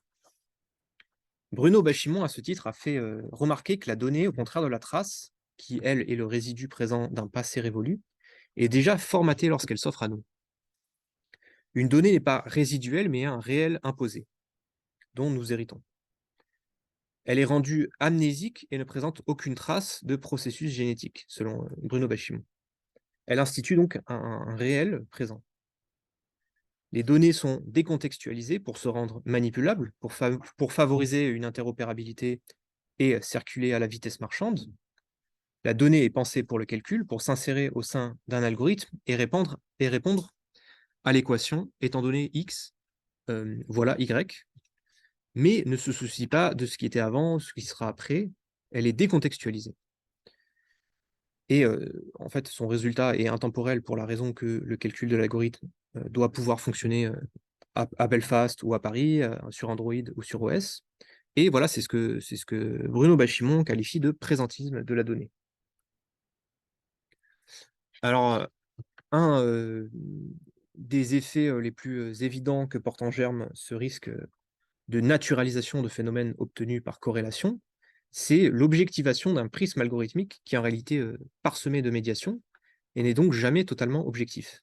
Bruno Bachimon, à ce titre, a fait remarquer que la donnée, au contraire de la trace, qui, elle, est le résidu présent d'un passé révolu, est déjà formatée lorsqu'elle s'offre à nous. Une donnée n'est pas résiduelle, mais un réel imposé, dont nous héritons. Elle est rendue amnésique et ne présente aucune trace de processus génétique, selon Bruno Bachimon. Elle institue donc un réel présent. Les données sont décontextualisées pour se rendre manipulables, pour favoriser une interopérabilité et circuler à la vitesse marchande. La donnée est pensée pour le calcul, pour s'insérer au sein d'un algorithme et répondre à l'équation étant donné X, voilà Y, mais ne se soucie pas de ce qui était avant, ce qui sera après. Elle est décontextualisée. Et en fait, son résultat est intemporel pour la raison que le calcul de l'algorithme doit pouvoir fonctionner à Belfast ou à Paris, sur Android ou sur OS. Et voilà, c'est ce que Bruno Bachimon qualifie de présentisme de la donnée. Alors, un des effets les plus évidents que porte en germe ce risque de naturalisation de phénomènes obtenus par corrélation, c'est l'objectivation d'un prisme algorithmique qui est en réalité parsemé de médiation et n'est donc jamais totalement objectif.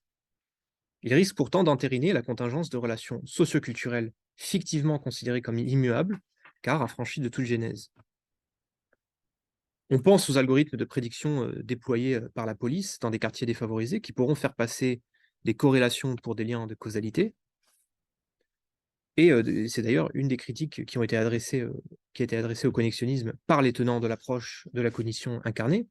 Il risque pourtant d'entériner la contingence de relations socioculturelles fictivement considérées comme immuables, car affranchies de toute genèse. On pense aux algorithmes de prédiction déployés par la police dans des quartiers défavorisés qui pourront faire passer des corrélations pour des liens de causalité. Et c'est d'ailleurs une des critiques qui a été adressée au connexionnisme par les tenants de l'approche de la cognition incarnée,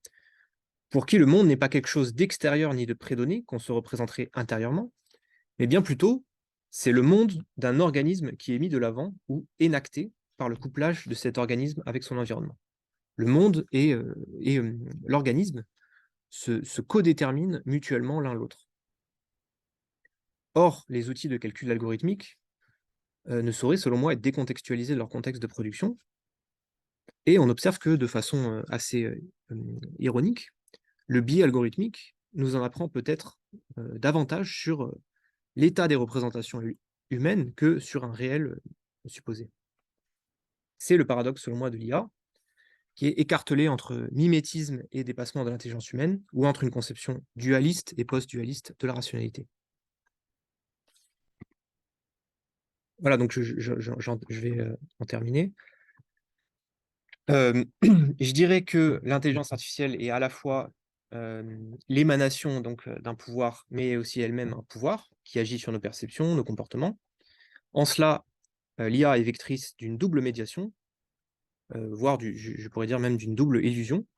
pour qui le monde n'est pas quelque chose d'extérieur ni de prédonné qu'on se représenterait intérieurement, mais bien plutôt, c'est le monde d'un organisme qui est mis de l'avant ou énacté par le couplage de cet organisme avec son environnement. Le monde et l'organisme se codéterminent mutuellement l'un l'autre. Or, les outils de calcul algorithmique ne sauraient, selon moi, être décontextualisés de leur contexte de production, et on observe que, de façon assez ironique, le biais algorithmique nous en apprend peut-être davantage sur l'état des représentations humaines que sur un réel supposé. C'est le paradoxe, selon moi, de l'IA, qui est écartelé entre mimétisme et dépassement de l'intelligence humaine, ou entre une conception dualiste et post-dualiste de la rationalité. Voilà, donc je vais en terminer. Je dirais que l'intelligence artificielle est à la fois l'émanation donc d'un pouvoir, mais aussi elle-même un pouvoir qui agit sur nos perceptions, nos comportements. En cela, l'IA est vectrice d'une double médiation, voire je pourrais dire même d'une double illusion.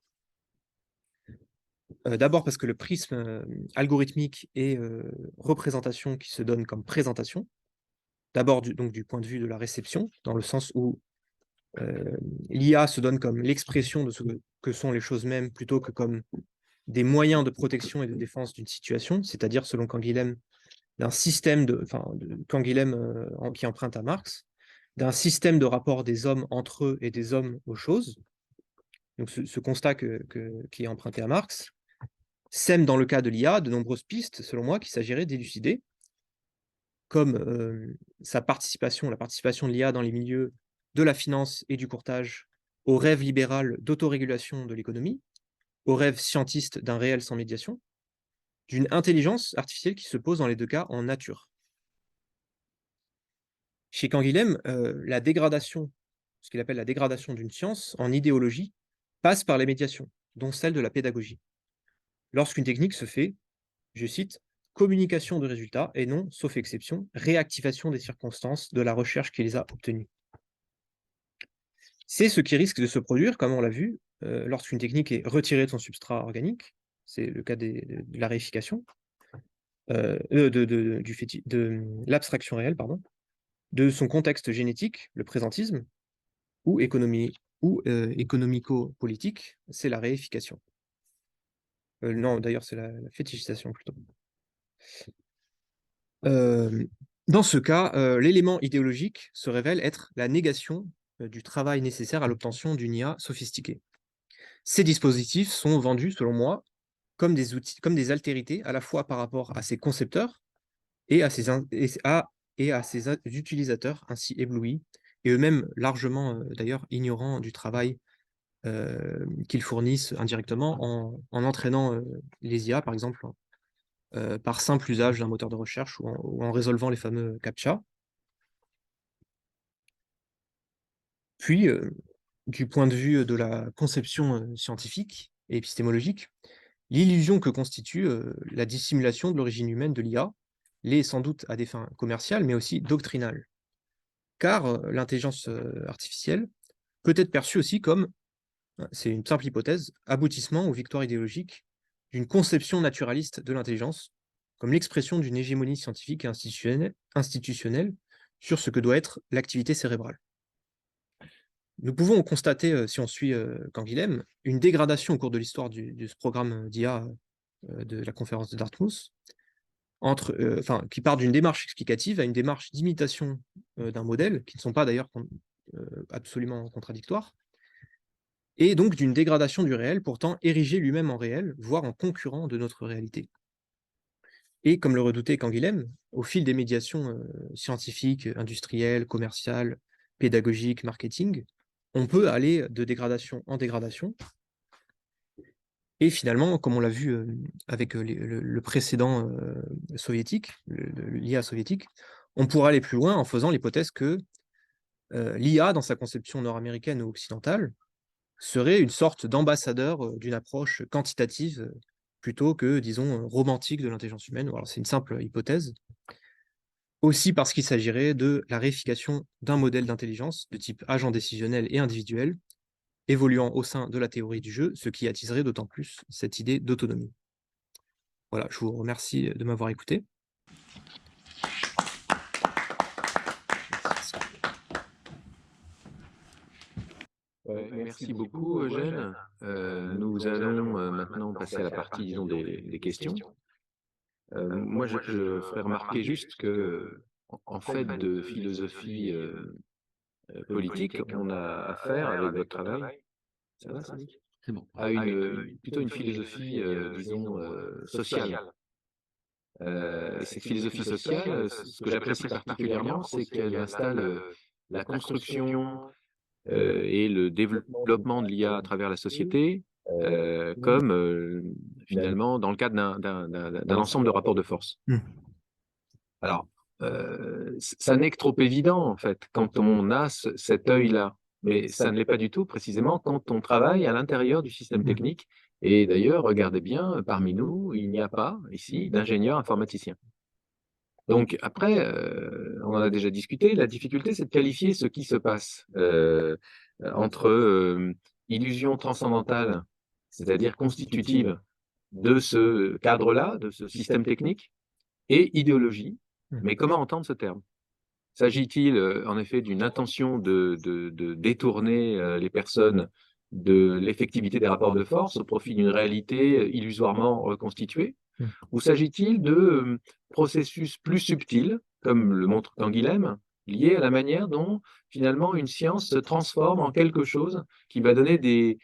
D'abord parce que le prisme algorithmique est représentation qui se donne comme présentation. D'abord donc du point de vue de la réception, dans le sens où l'IA se donne comme l'expression de ce que sont les choses mêmes, plutôt que comme des moyens de protection et de défense d'une situation, c'est-à-dire, selon Canguilhem, d'un système Canguilhem qui emprunte à Marx, d'un système de rapport des hommes entre eux et des hommes aux choses. Donc ce constat qui est emprunté à Marx sème, dans le cas de l'IA, de nombreuses pistes, selon moi, qu'il s'agirait d'élucider, comme la participation de l'IA dans les milieux de la finance et du courtage au rêve libéral d'autorégulation de l'économie, au rêve scientiste d'un réel sans médiation, d'une intelligence artificielle qui se pose dans les deux cas en nature. Chez Canguilhem, la dégradation, ce qu'il appelle la dégradation d'une science en idéologie, passe par les médiations, dont celle de la pédagogie. Lorsqu'une technique se fait, je cite, communication de résultats et non, sauf exception, réactivation des circonstances de la recherche qui les a obtenues. C'est ce qui risque de se produire, comme on l'a vu, lorsqu'une technique est retirée de son substrat organique, c'est le cas de la réification, de l'abstraction réelle, pardon, de son contexte génétique, le présentisme, ou économico-politique, c'est la réification. Non, d'ailleurs, c'est la fétichisation plutôt. Dans ce cas, l'élément idéologique se révèle être la négation du travail nécessaire à l'obtention d'une IA sophistiquée. Ces dispositifs sont vendus, selon moi, comme des outils, comme des altérités, à la fois par rapport à ses concepteurs et à ses utilisateurs ainsi éblouis, et eux-mêmes largement d'ailleurs ignorants du travail qu'ils fournissent indirectement en entraînant les IA, par exemple, par simple usage d'un moteur de recherche ou en résolvant les fameux CAPTCHA. Puis, du point de vue de la conception scientifique et épistémologique, l'illusion que constitue la dissimulation de l'origine humaine de l'IA l'est sans doute à des fins commerciales, mais aussi doctrinales. Car l'intelligence artificielle peut être perçue aussi comme, c'est une simple hypothèse, aboutissement ou victoire idéologique d'une conception naturaliste de l'intelligence, comme l'expression d'une hégémonie scientifique et institutionnelle sur ce que doit être l'activité cérébrale. Nous pouvons constater, si on suit Canguilhem, une dégradation au cours de l'histoire de ce programme d'IA de la conférence de Dartmouth, qui part d'une démarche explicative à une démarche d'imitation d'un modèle, qui ne sont pas d'ailleurs absolument contradictoires, et donc d'une dégradation du réel, pourtant érigé lui-même en réel, voire en concurrent de notre réalité. Et comme le redoutait Canguilhem, au fil des médiations scientifiques, industrielles, commerciales, pédagogiques, marketing, on peut aller de dégradation en dégradation. Et finalement, comme on l'a vu avec le précédent soviétique, l'IA soviétique, on pourra aller plus loin en faisant l'hypothèse que l'IA, dans sa conception nord-américaine ou occidentale, serait une sorte d'ambassadeur d'une approche quantitative plutôt que, disons, romantique de l'intelligence humaine. Alors, c'est une simple hypothèse. Aussi parce qu'il s'agirait de la réification d'un modèle d'intelligence de type agent décisionnel et individuel, évoluant au sein de la théorie du jeu, ce qui attiserait d'autant plus cette idée d'autonomie. Voilà, je vous remercie de m'avoir écouté. Merci beaucoup, Eugène. Nous allons maintenant passer à la partie, disons, des questions. Moi, je ferai remarquer juste que, en fait de philosophie politique, on a affaire, avec votre travail, ça va, Sadiq? C'est bon. À plutôt une philosophie, disons, sociale. Et cette philosophie sociale, ce que j'apprécie particulièrement, c'est qu'elle installe la construction et le développement de l'IA à travers la société, comme finalement dans le cadre d'un ensemble de rapports de force. Alors, ça n'est que trop évident, en fait, quand on a cet œil-là, mais ça ne l'est pas du tout, précisément, quand on travaille à l'intérieur du système technique. Et d'ailleurs, regardez bien, parmi nous, il n'y a pas, ici, d'ingénieurs informaticiens. Donc après, on en a déjà discuté, la difficulté, c'est de qualifier ce qui se passe entre illusion transcendantale, c'est-à-dire constitutive de ce cadre-là, de ce système technique, et idéologie. Mais comment entendre ce terme? S'agit-il en effet d'une intention de détourner les personnes de l'effectivité des rapports de force au profit d'une réalité illusoirement reconstituée? Ou s'agit-il de processus plus subtils, comme le montre Canguilhem, liés à la manière dont finalement une science se transforme en quelque chose qui va donner des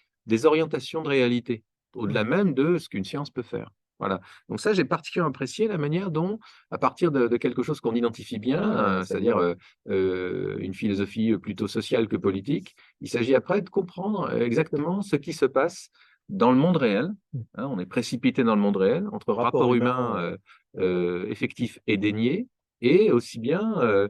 orientations de réalité, au-delà même de ce qu'une science peut faire? Voilà. Donc ça, j'ai particulièrement apprécié la manière dont, à partir de quelque chose qu'on identifie bien, c'est-à-dire une philosophie plutôt sociale que politique, il s'agit après de comprendre exactement ce qui se passe dans le monde réel. Hein, on est précipité dans le monde réel, entre rapport humain effectif et dénié, et aussi bien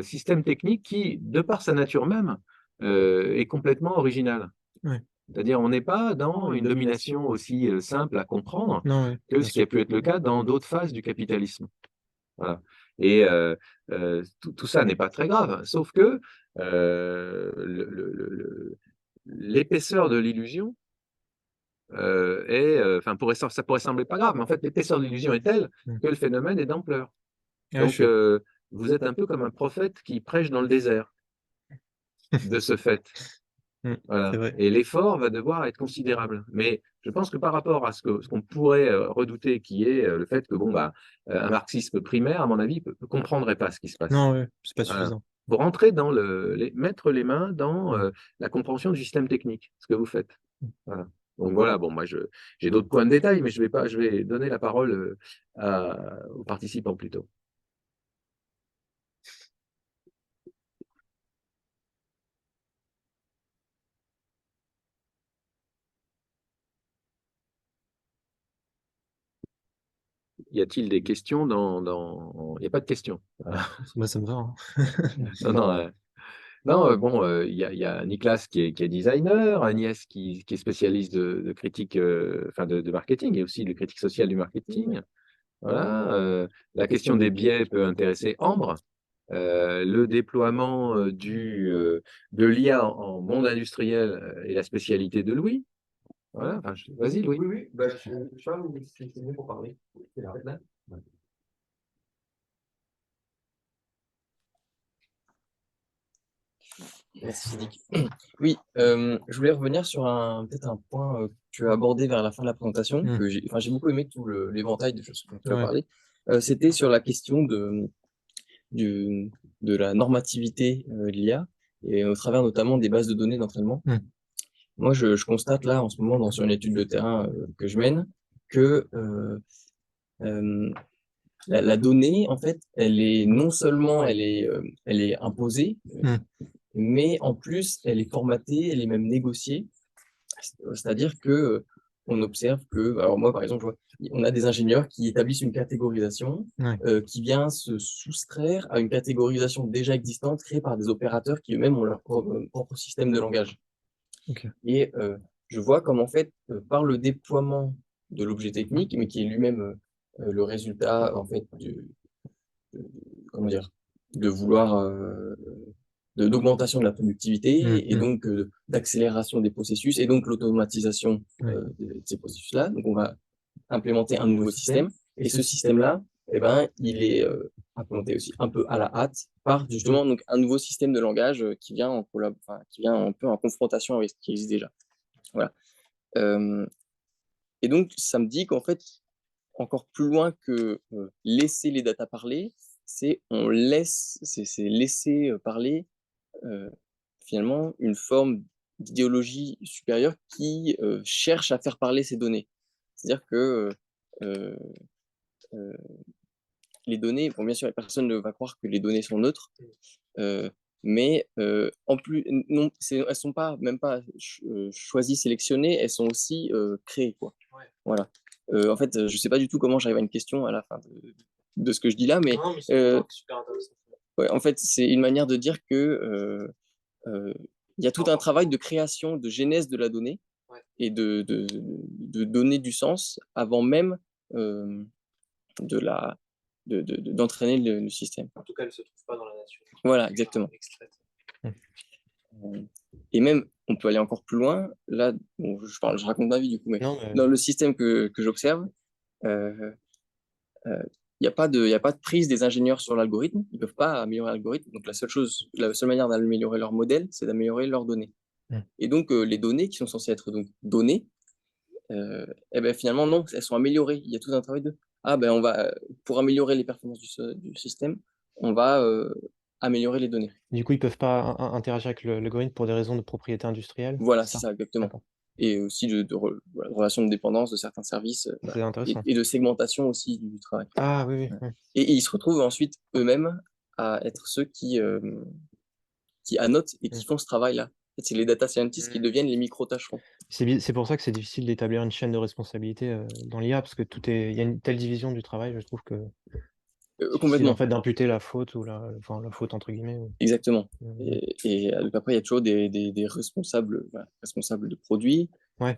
système technique qui, de par sa nature même, est complètement original. Ouais. C'est-à-dire, on n'est pas dans une domination aussi simple à comprendre Non, ouais, que ce qui a pu être le cas dans d'autres phases du capitalisme. Voilà. Et tout ça n'est pas très grave, sauf que l'épaisseur de l'illusion ça pourrait sembler pas grave, mais en fait, l'épaisseur de l'illusion est telle que le phénomène est d'ampleur. Ouais, Donc, vous êtes un peu comme un prophète qui prêche dans le désert, de ce fait. c'est Voilà, vrai. et l'effort va devoir être considérable. Mais je pense que par rapport à ce qu'on pourrait, redouter, qui est, le fait que bon, bah, un marxisme primaire, à mon avis, comprendrait pas ce qui se passe. Non, ouais, c'est pas Voilà. suffisant. Vous rentrez dans mettre les mains dans, Mmh. la compréhension du système technique, ce que vous faites. Voilà. Donc voilà, bon, moi, j'ai d'autres points de détail, mais je vais donner la parole, aux participants plutôt. Y a-t-il des questions il n'y a pas de questions. Voilà. Bah, ça me va, hein. Non, non, non, bon, il y a Nicolas qui est designer, Agnès qui est spécialiste de critique, enfin de marketing et aussi de critique sociale du marketing. Voilà, la question des biais peut intéresser Ambre. Le déploiement, de l'IA en monde industriel, est la spécialité de Louis. Voilà, enfin, vas-y Louis. Oui, oui, bah, je sais pas où c'est mieux pour parler. C'est là. Ouais. Merci Sadiq. Oui, je voulais revenir sur peut-être un point que tu as abordé vers la fin de la présentation, Mmh. que j'ai beaucoup aimé tout l'éventail de choses dont tu as Ouais. parlé. C'était sur la question du, de la normativité de l'IA, et au travers notamment des bases de données d'entraînement. Mmh. Moi, je constate là, en ce moment, sur une étude de terrain que je mène, que la donnée, en fait, elle est non seulement elle est imposée, Mmh. mais en plus, elle est formatée, elle est même négociée. C'est-à-dire que on observe que, alors moi, par exemple, je vois, on a des ingénieurs qui établissent une catégorisation Ouais. qui vient se soustraire à une catégorisation déjà existante créée par des opérateurs qui eux-mêmes ont leur propre système de langage. OK. Et je vois comme en fait, par le déploiement de l'objet technique, mais qui est lui-même le résultat en fait comment dire, de vouloir d'augmentation de la productivité et Mmh. donc d'accélération des processus et donc l'automatisation Ouais. de ces processus-là. Donc on va implémenter un nouveau système et ce système-là, eh ben, il est implémenté aussi un peu à la hâte par justement donc un nouveau système de langage qui vient qui vient un peu en confrontation avec ce qui existe déjà. Voilà. Et donc ça me dit qu'en fait encore plus loin que laisser les data parler, c'est laisser parler finalement une forme d'idéologie supérieure qui cherche à faire parler ces données. C'est-à-dire que euh, euh, les données, bon, bien sûr, personne ne va croire que les données sont neutres, mais en plus, non, elles sont pas même pas choisies, sélectionnées, elles sont aussi créées, quoi. Ouais. Voilà. En fait, je sais pas du tout comment j'arrive à une question à la fin de ce que je dis là, mais Non, mais c'est super intéressant. ouais, en fait, c'est une manière de dire que il y a tout un travail de création, de genèse de la donnée Ouais. et de donner du sens avant même de la, d'entraîner le système. En tout cas, elle ne se trouve pas dans la nature. Voilà, exactement. Extraite. Et même, on peut aller encore plus loin. Là, bon, je raconte ma vie du coup, mais Non, mais dans le système que j'observe, euh, il n'y a pas de prise des ingénieurs sur l'algorithme. Ils ne peuvent pas améliorer l'algorithme. Donc, la seule manière d'améliorer leur modèle, c'est d'améliorer leurs données. Mmh. Et donc, les données qui sont censées être donc données, eh ben, finalement, non, elles sont améliorées. Il y a tout un travail ben, pour améliorer les performances du système, on va améliorer les données. du coup, ils peuvent pas interagir avec l'algorithme pour des raisons de propriété industrielle, Voilà, c'est c'est ça? ça, exactement. D'accord. Et aussi voilà, de relations de dépendance de certains services, C'est intéressant. et de segmentation aussi du travail. Ah oui, oui, Ouais. oui. Et ils se retrouvent ensuite eux-mêmes à être ceux qui annotent et qui font ce travail-là. En fait, c'est les data scientists qui deviennent les micro-tâcherons. C'est pour ça que c'est difficile d'établir une chaîne de responsabilité, dans l'IA parce que il y a une telle division du travail, je trouve que c'est difficile en Complètement, fait d'imputer la faute ou la «faute» entre guillemets exactement. mmh, Et donc après, il y a toujours des responsables, voilà, responsables de produits, ouais.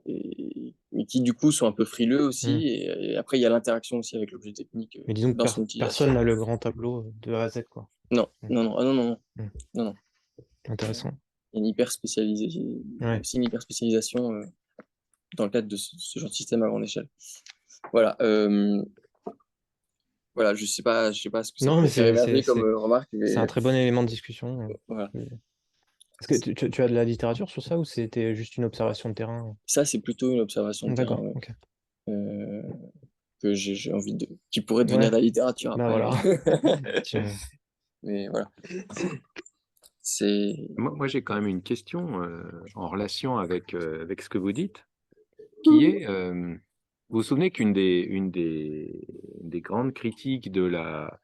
et qui du coup sont un peu frileux Mmh. aussi. Et après, il y a l'interaction aussi avec l'objet technique Mais disons que dans son personne utilisation. n'a le grand tableau, de A à Z quoi. Non, Mmh. non, non, ah non, non, non, Mmh. non, non. Intéressant. une hyper Ouais. aussi une hyper spécialisation dans le cadre de ce genre de système à grande échelle. Voilà. Voilà, je sais pas ce que ça Non, peut mais faire émerger comme remarque, c'est mais un très bon élément de discussion. voilà. Est-ce que tu as de la littérature sur ça ou c'était juste une observation de terrain? Ça, c'est plutôt une observation de terrain, D'accord, ouais. ok. Que j'ai envie qui pourrait devenir Ouais, de la littérature bah après. voilà. Effectivement. Mais voilà. C'est Moi, j'ai quand même une question en relation avec ce que vous dites, qui est, vous vous souvenez des grandes critiques de la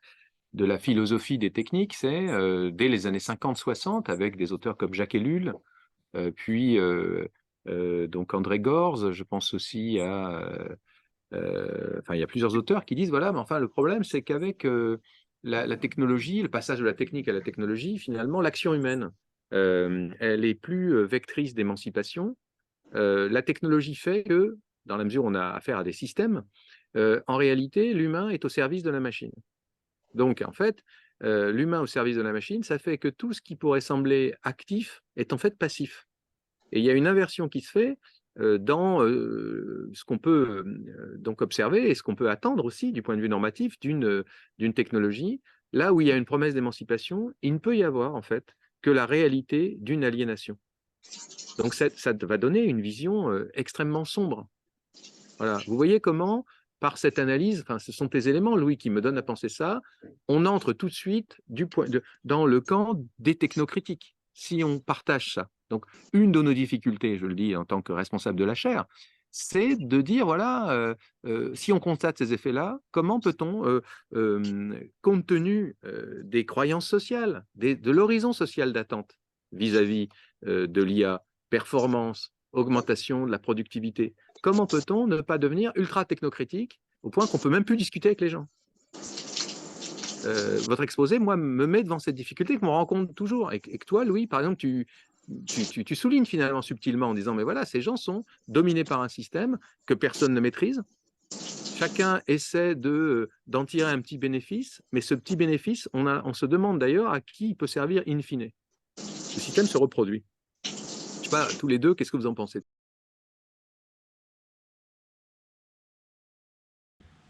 philosophie des techniques, c'est dès les années 50-60, avec des auteurs comme Jacques Ellul, puis donc André Gorz, je pense aussi enfin, il y a plusieurs auteurs qui disent, voilà, mais enfin, le problème, c'est qu'avec la technologie, le passage de la technique à la technologie, finalement, l'action humaine, elle est plus vectrice d'émancipation. La technologie fait que, dans la mesure où on a affaire à des systèmes, en réalité, l'humain est au service de la machine. Donc, en fait, l'humain au service de la machine, ça fait que tout ce qui pourrait sembler actif est en fait passif. Et il y a une inversion qui se fait dans ce qu'on peut donc observer et ce qu'on peut attendre aussi du point de vue normatif d'une technologie. Là où il y a une promesse d'émancipation, il ne peut y avoir en fait que la réalité d'une aliénation. Donc ça va donner une vision extrêmement sombre. Voilà. Vous voyez comment, par cette analyse, enfin, ce sont tes éléments, Louis, qui me donnent à penser ça, on entre tout de suite dans le camp des technocritiques, si on partage ça. Donc, une de nos difficultés, je le dis en tant que responsable de la chaire, c'est de dire, voilà, si on constate ces effets-là, comment peut-on, compte tenu des croyances sociales, de l'horizon social d'attente vis-à-vis de l'IA, performance, augmentation de la productivité, comment peut-on ne pas devenir ultra technocritique au point qu'on ne peut même plus discuter avec les gens? Votre exposé, moi, me met devant cette difficulté que je me rends compte toujours. Et que toi, Louis, par exemple, tu soulignes finalement subtilement en disant, mais voilà, ces gens sont dominés par un système que personne ne maîtrise. Chacun essaie d'en tirer un petit bénéfice, mais ce petit bénéfice, on se demande d'ailleurs à qui il peut servir in fine. Le système se reproduit. Je ne sais pas, tous les deux, qu'est-ce que vous en pensez?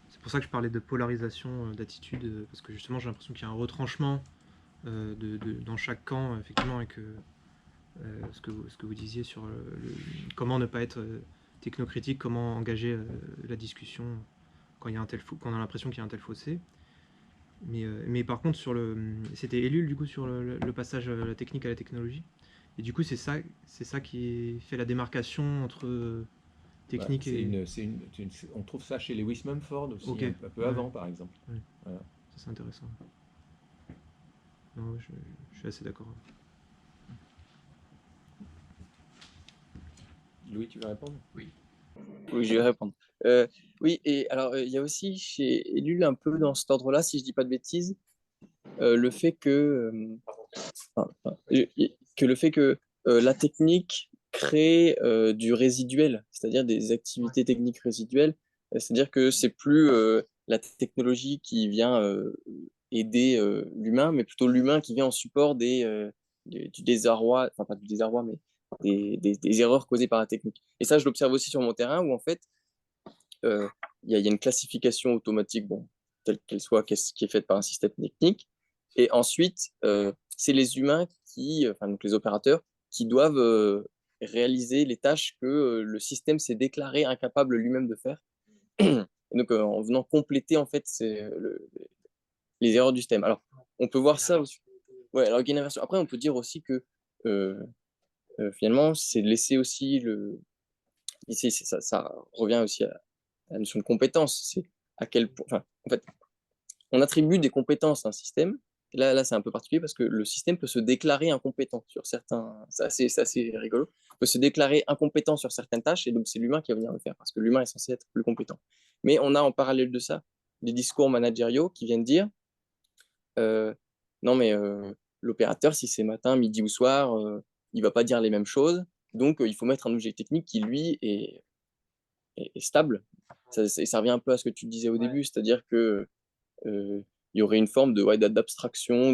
C'est pour ça que je parlais de polarisation d'attitude, parce que justement j'ai l'impression qu'il y a un retranchement dans chaque camp, effectivement, avec ce que vous disiez sur comment ne pas être technocritique, comment engager la discussion quand on a l'impression qu'il y a un tel fossé. Mais par contre, c'était Ellul, du coup, sur le passage de la technique à la technologie. Et du coup, c'est ça qui fait la démarcation entre technique et... On trouve ça chez Lewis Mumford aussi, Ok. un peu Ouais. avant, par exemple. Ouais. Voilà. Ça, c'est intéressant. Non, je suis assez d'accord. Louis, tu veux répondre? Oui, je vais répondre. Oui, et alors il y a aussi chez Ellul un peu dans cet ordre-là, si je dis pas de bêtises, le fait que la technique crée du résiduel, c'est-à-dire des activités techniques résiduelles. C'est-à-dire que c'est plus la technologie qui vient aider l'humain, mais plutôt l'humain qui vient en support du désarroi, enfin pas du désarroi, mais des erreurs causées par la technique. Et ça, je l'observe aussi sur mon terrain où en fait, il y a une classification automatique, bon, telle qu'elle soit, qui est faite par un système technique. Et ensuite, c'est les humains enfin donc les opérateurs, qui doivent réaliser les tâches que le système s'est déclaré incapable lui-même de faire. Et donc, en venant compléter en fait les erreurs du système. Alors, on peut voir ça aussi. Ouais, alors il y a une inversion. Après, on peut dire aussi que finalement, c'est de laisser aussi Ici, ça revient aussi à la notion de compétence. C'est à quel point. Enfin, en fait, on attribue des compétences à un système. Et là, c'est un peu particulier parce que le système peut se déclarer incompétent sur certains. C'est assez rigolo. Il peut se déclarer incompétent sur certaines tâches et donc c'est l'humain qui va venir le faire parce que l'humain est censé être plus compétent. Mais on a en parallèle de ça des discours managériaux qui viennent dire non, mais l'opérateur, si c'est matin, midi ou soir, il va pas dire les mêmes choses. Donc, il faut mettre un objet technique qui, lui, est stable. Ça revient un peu à ce que tu disais au début, c'est-à-dire que il y aurait une forme d'abstraction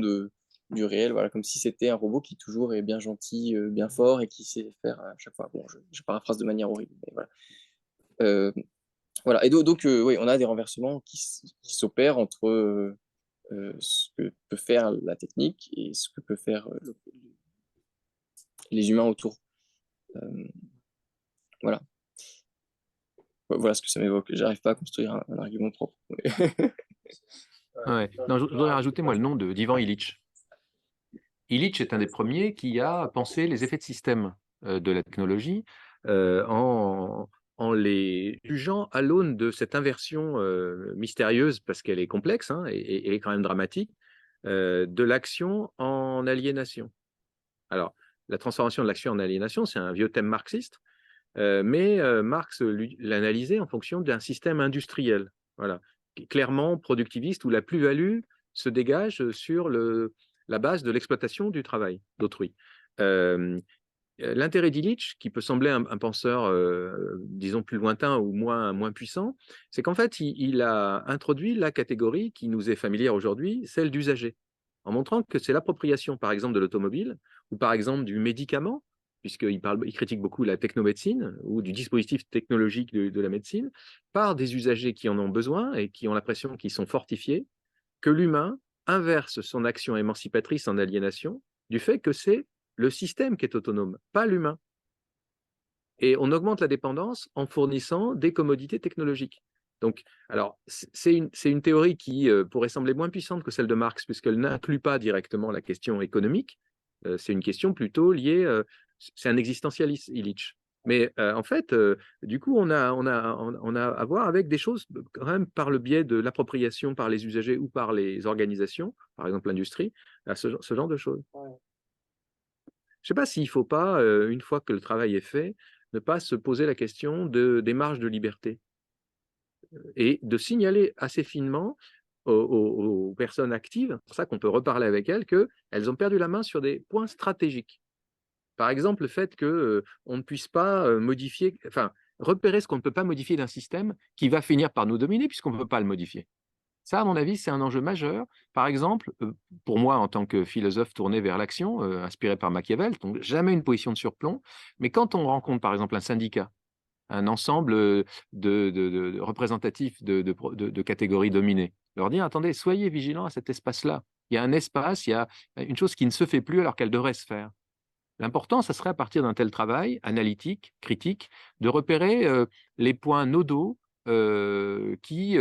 du réel, voilà, comme si c'était un robot qui toujours est bien gentil, bien fort et qui sait faire à chaque fois. Bon, je paraphrase de manière horrible, mais voilà. Heu, voilà et donc oui, on a des renversements qui s'opèrent entre, ce que peut faire la technique et ce que peut faire, les humains autour. Hem, voilà. Voilà ce que ça m'évoque. J'arrive pas à construire un argument propre. Ouais. Non, je voudrais rajouter, moi, le nom d'Ivan Illich. Illich est un des premiers qui a pensé les effets de système de la technologie en les jugeant à l'aune de cette inversion mystérieuse, parce qu'elle est complexe hein, et quand même dramatique, de l'action en aliénation. Alors, la transformation de l'action en aliénation, c'est un vieux thème marxiste, mais Marx l'analysait en fonction d'un système industriel, voilà, clairement productiviste, où la plus-value se dégage sur la base de l'exploitation du travail d'autrui. Euh, L'intérêt d'Illich, qui peut sembler un penseur, disons, plus lointain ou moins puissant, c'est qu'en fait, il a introduit la catégorie qui nous est familière aujourd'hui, celle d'usager, en montrant que c'est l'appropriation, par exemple, de l'automobile ou par exemple du médicament, puisqu'il critique beaucoup la technomédecine ou du dispositif technologique de la médecine, par des usagers qui en ont besoin et qui ont l'impression qu'ils sont fortifiés, que l'humain inverse son action émancipatrice en aliénation du fait que c'est le système qui est autonome, pas l'humain. Et on augmente la dépendance en fournissant des commodités technologiques. Donc, alors, c'est une théorie qui pourrait sembler moins puissante que celle de Marx, puisqu'elle n'inclut pas directement la question économique. C'est une question plutôt liée, c'est un existentialiste, Illich. Mais en fait, du coup, on a à voir avec des choses, quand même, par le biais de l'appropriation par les usagers ou par les organisations, par exemple l'industrie, à ce genre de choses. Je ne sais pas s'il ne faut pas, une fois que le travail est fait, ne pas se poser la question des marges de liberté et de signaler assez finement aux personnes actives, c'est pour ça qu'on peut reparler avec elles, qu'elles ont perdu la main sur des points stratégiques. Par exemple, le fait qu'on ne puisse pas modifier, enfin, repérer ce qu'on ne peut pas modifier d'un système qui va finir par nous dominer puisqu'on ne peut pas le modifier. Ça, à mon avis, c'est un enjeu majeur. Par exemple, pour moi, en tant que philosophe tourné vers l'action, inspiré par Machiavel, donc jamais une position de surplomb, mais quand on rencontre, par exemple, un syndicat, un ensemble représentatif de catégories dominées, leur dire, attendez, soyez vigilants à cet espace-là. Il y a un espace, il y a une chose qui ne se fait plus alors qu'elle devrait se faire. L'important, ça serait à partir d'un tel travail analytique, critique, de repérer les points nodaux qui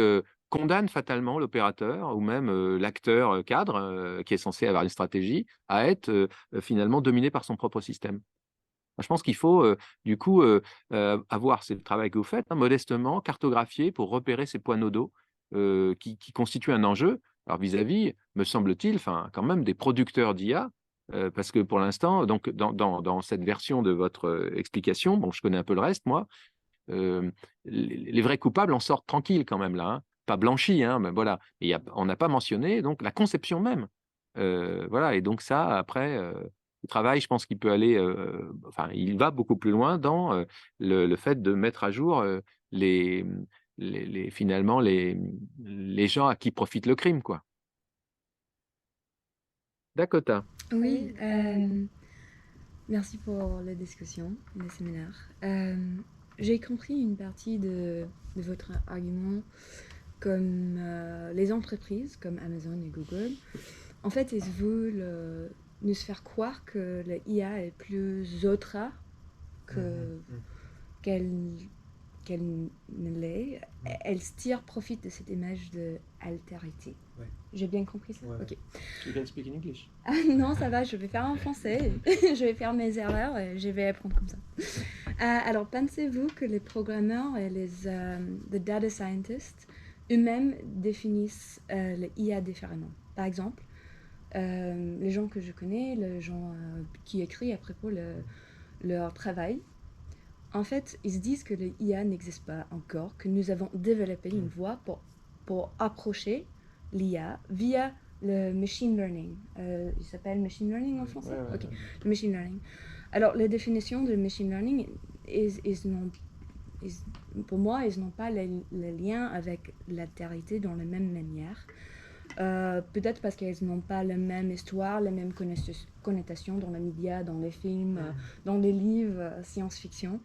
condamnent fatalement l'opérateur ou même l'acteur cadre qui est censé avoir une stratégie à être finalement dominé par son propre système. Je pense qu'il faut du coup avoir, c'est le travail que vous faites, hein, modestement cartographier pour repérer ces points nodaux qui constituent un enjeu. Alors vis-à-vis, me semble-t-il, quand même des producteurs d'IA, parce que pour l'instant, donc dans cette version de votre explication, bon, je connais un peu le reste, moi, les vrais coupables en sortent tranquilles quand même là, hein, pas blanchis, hein, mais voilà. Et on n'a pas mentionné donc la conception même. Voilà, et donc ça, après, le travail, je pense qu'il peut aller, enfin, il va beaucoup plus loin dans le fait de mettre à jour les, finalement les gens à qui profite le crime, quoi. Dakota. Oui, merci pour la discussion, le séminaire. J'ai compris une partie de votre argument comme les entreprises comme Amazon et Google. En fait, ils veulent nous faire croire que la IA est plus autre qu'elle ne l'est. Elle profite de cette image de altérité. Ouais. J'ai bien compris ça? Ouais. Ok. You can speak in English. Ah non, ça va, je vais faire en français. Je vais faire mes erreurs et je vais apprendre comme ça. Alors, pensez-vous que les programmeurs et les data scientists eux-mêmes définissent l'IA différemment? Par exemple, les gens que je connais, les gens qui écrivent à propos de leur travail, en fait, ils se disent que l'IA n'existe pas encore, que nous avons développé une voie pour approcher l'IA via le machine learning. Il s'appelle machine learning en français? Ouais. Ok, le machine learning. Alors, la définition de machine learning, pour moi, ils n'ont pas le lien avec l'altérité dans la même manière. Peut-être parce qu'elles n'ont pas la même histoire, la même connotation dans les médias, dans les films, dans les livres, science-fiction.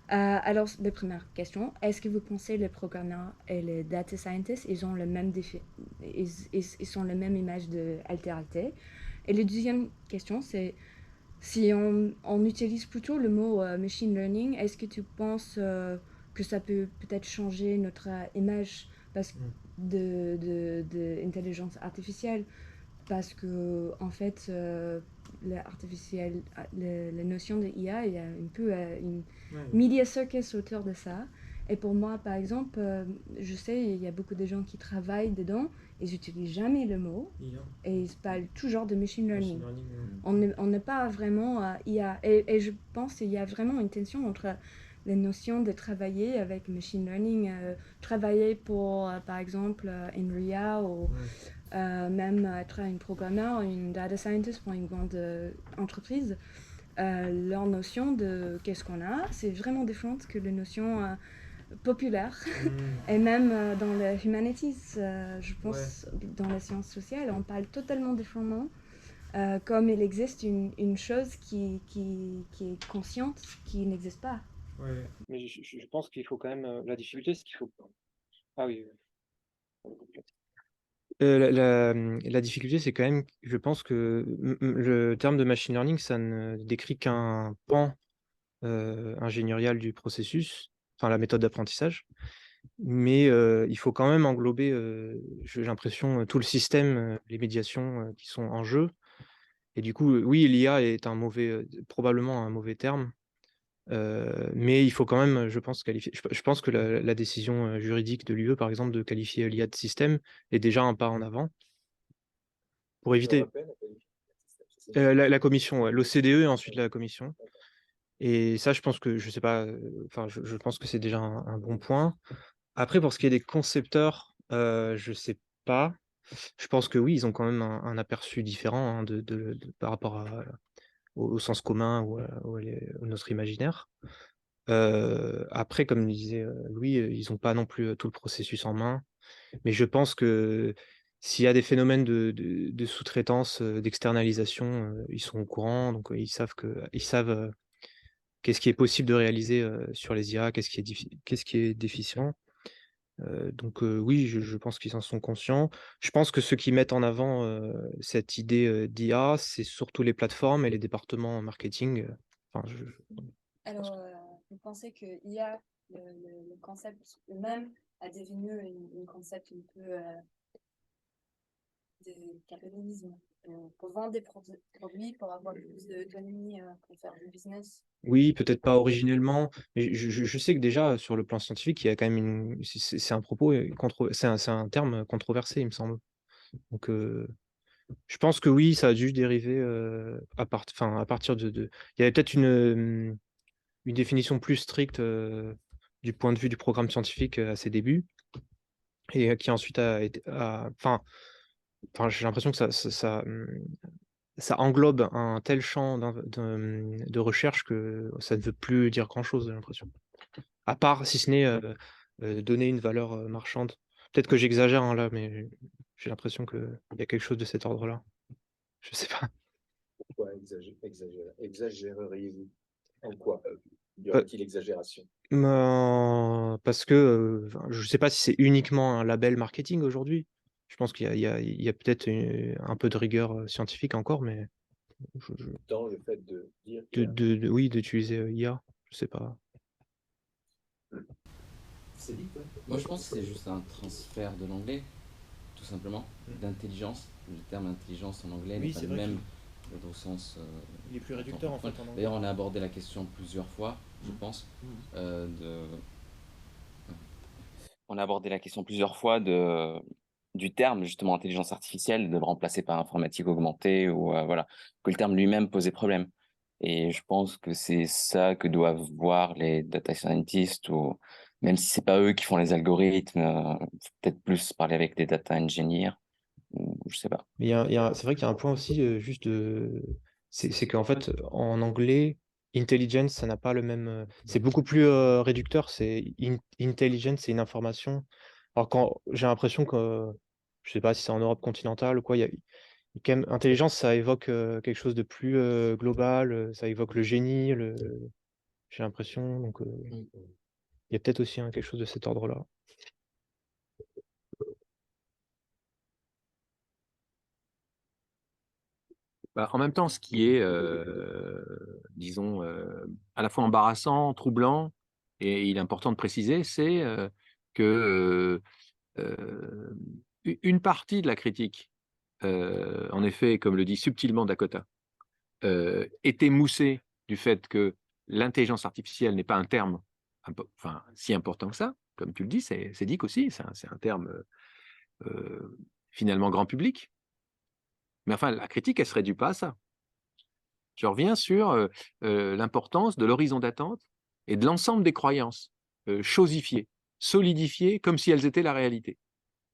Alors, la première question, est-ce que vous pensez les programmeurs et les data scientists, ils ont le même ils sont la même image de altérité? Et la deuxième question, c'est si on utilise plutôt le mot machine learning, est-ce que tu penses que ça peut peut-être changer notre image parce de intelligence artificielle? Parce que en fait, la notion de IA, il y a un peu une media circus autour de ça. Et pour moi, par exemple, je sais, il y a beaucoup de gens qui travaillent dedans, ils n'utilisent jamais le mot, et ils parlent toujours de machine learning. On n'est pas vraiment IA. Et je pense qu'il y a vraiment une tension entre les notions de travailler avec machine learning, travailler pour, par exemple, NVIDIA ou même être un programmeur, une data scientist pour une grande entreprise. Leur notion de qu'est-ce qu'on a, c'est vraiment différente que les notions populaires. Et même dans les humanities, je pense, dans les sciences sociales, on parle totalement différemment. Comme il existe une chose qui est consciente, qui n'existe pas. Ouais, mais je pense qu'il faut quand même. La difficulté, c'est qu'il faut. Ah oui. La difficulté, c'est quand même, je pense que le terme de machine learning, ça ne décrit qu'un pan ingénierial du processus, enfin la méthode d'apprentissage, mais il faut quand même englober, j'ai l'impression, tout le système, les médiations qui sont en jeu. Et du coup, oui, l'IA est probablement un mauvais terme, mais il faut quand même, je pense, qualifier. Je pense que la décision juridique de l'UE, par exemple, de qualifier l'IA de système, est déjà un pas en avant pour éviter. La commission, ouais, l'OCDE et ensuite la commission. Et ça, je pense que, je sais pas, enfin, je pense que c'est déjà un bon point. Après, pour ce qui est des concepteurs, je sais pas. Je pense que oui, ils ont quand même un aperçu différent hein, par rapport au sens commun ou à notre imaginaire. Après, comme disait Louis, ils n'ont pas non plus tout le processus en main. Mais je pense que s'il y a des phénomènes de sous-traitance, d'externalisation, ils sont au courant, donc ils savent qu'est-ce qui est possible de réaliser sur les IA, qu'est-ce qui est déficient. Donc oui, je pense qu'ils en sont conscients. Je pense que ceux qui mettent en avant cette idée d'IA, c'est surtout les plateformes et les départements marketing. Enfin, Alors, vous pensez que IA, le concept même, a devenu un concept un peu de capitalisme pour vendre des produits, pour avoir plus d'autonomie, pour faire du business? Oui, peut-être pas originellement, mais je sais que déjà sur le plan scientifique, il y a quand même c'est un propos c'est un terme controversé, il me semble. Donc je pense que oui, ça a dû dériver à partir il y avait peut-être une définition plus stricte du point de vue du programme scientifique à ses débuts, et qui ensuite j'ai l'impression que ça englobe un tel champ de recherche que ça ne veut plus dire grand-chose, j'ai l'impression. À part, si ce n'est donner une valeur marchande. Peut-être que j'exagère hein, là, mais j'ai l'impression qu'il y a quelque chose de cet ordre-là. Je sais pas. Pourquoi exagéreriez-vous? En quoi y aurait-il exagération? Parce que je sais pas si c'est uniquement un label marketing aujourd'hui. Je pense qu'il y a peut-être un peu de rigueur scientifique encore, mais Dans le fait de dire oui, d'utiliser IA, je sais pas. c'est dit, quoi. Moi, je pense que c'est juste un transfert de l'anglais, tout simplement, d'intelligence. Le terme intelligence en anglais n'est pas le même au sens. Il est plus réducteur en fait en anglais. D'ailleurs, on a abordé la question plusieurs fois, je pense. On a abordé la question plusieurs fois du terme, justement, intelligence artificielle, de le remplacer par informatique augmentée, ou voilà, que le terme lui-même posait problème. Et je pense que c'est ça que doivent voir les data scientists, ou même si c'est pas eux qui font les algorithmes, peut-être plus parler avec des data engineers, ou je sais pas. Mais c'est vrai qu'il y a un point aussi c'est qu'en fait en anglais intelligence ça n'a pas le même c'est beaucoup plus réducteur, c'est intelligence, c'est une information. Alors quand j'ai l'impression que Je sais pas si c'est en Europe continentale ou quoi. Quand même, intelligence, ça évoque quelque chose de plus global, ça évoque le génie, j'ai l'impression. Donc, il y a peut-être aussi quelque chose de cet ordre-là. Bah, en même temps, ce qui est, disons, à la fois embarrassant, troublant, et il est important de préciser, c'est que une partie de la critique, en effet, comme le dit subtilement Dakota, est émoussée du fait que l'intelligence artificielle n'est pas un terme enfin, si important que ça. Comme tu le dis, c'est dit aussi, c'est un terme finalement grand public. Mais enfin, la critique, elle se réduit pas à ça. Je reviens sur l'importance de l'horizon d'attente et de l'ensemble des croyances chosifiées, solidifiées comme si elles étaient la réalité.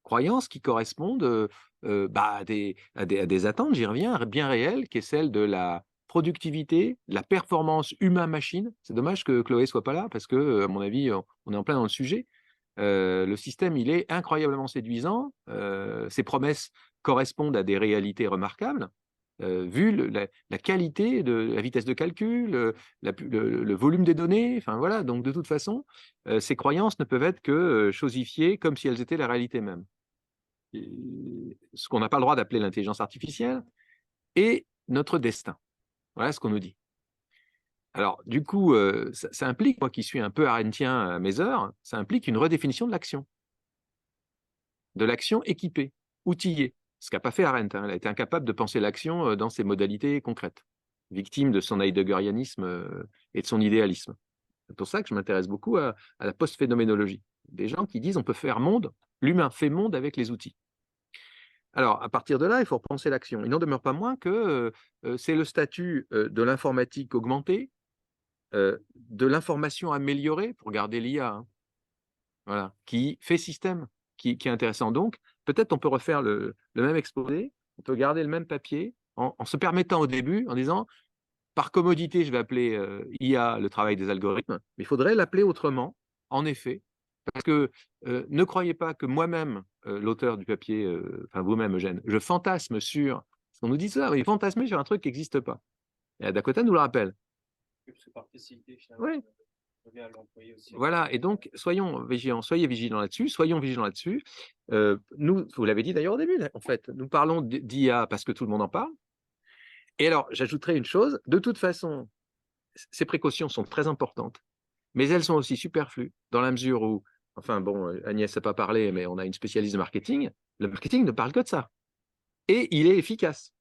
Croyances qui correspondent à des attentes, j'y reviens, bien réelles, qui est celle de la productivité, la performance humain-machine. C'est dommage que Chloé soit pas là parce que, à mon avis, on est en plein dans le sujet. Le système, il est incroyablement séduisant. Ses promesses correspondent à des réalités remarquables. Vu la qualité de la vitesse de calcul, le volume des données, enfin voilà, donc de toute façon, ces croyances ne peuvent être que chosifiées comme si elles étaient la réalité même. Ce qu'on n'a pas le droit d'appeler l'intelligence artificielle et notre destin. Voilà ce qu'on nous dit. Alors, du coup, ça implique, moi qui suis un peu arendtien à mes heures, ça implique une redéfinition de l'action équipée, outillée. Ce qu'a pas fait Arendt, hein. Elle a été incapable de penser l'action dans ses modalités concrètes, victime de son heideggerianisme et de son idéalisme. C'est pour ça que je m'intéresse beaucoup à la post-phénoménologie. Des gens qui disent on peut faire monde, l'humain fait monde avec les outils. Alors, à partir de là, il faut repenser l'action. Il n'en demeure pas moins que c'est le statut de l'informatique augmentée, de l'information améliorée, pour garder l'IA, hein, voilà, qui fait système, qui est intéressant. Donc, peut-être on peut refaire le même exposé, on peut garder le même papier, en se permettant au début, en disant, par commodité, je vais appeler IA le travail des algorithmes, mais il faudrait l'appeler autrement, en effet, parce que ne croyez pas que moi-même, l'auteur du papier, enfin vous-même, Eugène, je fantasme sur, parce qu'on nous dit ça, oui, fantasmer sur un truc qui n'existe pas. Et Dakota nous le rappelle. Oui. Voilà, et donc soyons vigilants, soyez vigilants là-dessus, soyons vigilants là-dessus. Nous, vous l'avez dit d'ailleurs au début, en fait, nous parlons d'IA parce que tout le monde en parle. Et alors, j'ajouterai une chose, de toute façon, ces précautions sont très importantes, mais elles sont aussi superflues, dans la mesure où, enfin bon, Agnès n'a pas parlé, mais on a une spécialiste de marketing, le marketing ne parle que de ça. Et il est efficace.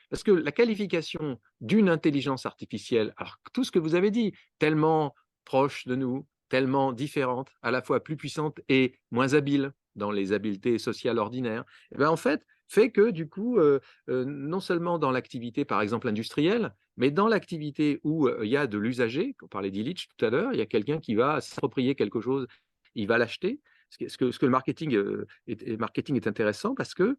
Parce que la qualification d'une intelligence artificielle, alors tout ce que vous avez dit, tellement proche de nous, tellement différente, à la fois plus puissante et moins habile dans les habiletés sociales ordinaires, eh bien, en fait que du coup, non seulement dans l'activité, par exemple, industrielle, mais dans l'activité où il y a de l'usager, on parlait d'Illich tout à l'heure, il y a quelqu'un qui va s'approprier quelque chose, il va l'acheter. Ce que le marketing est intéressant parce que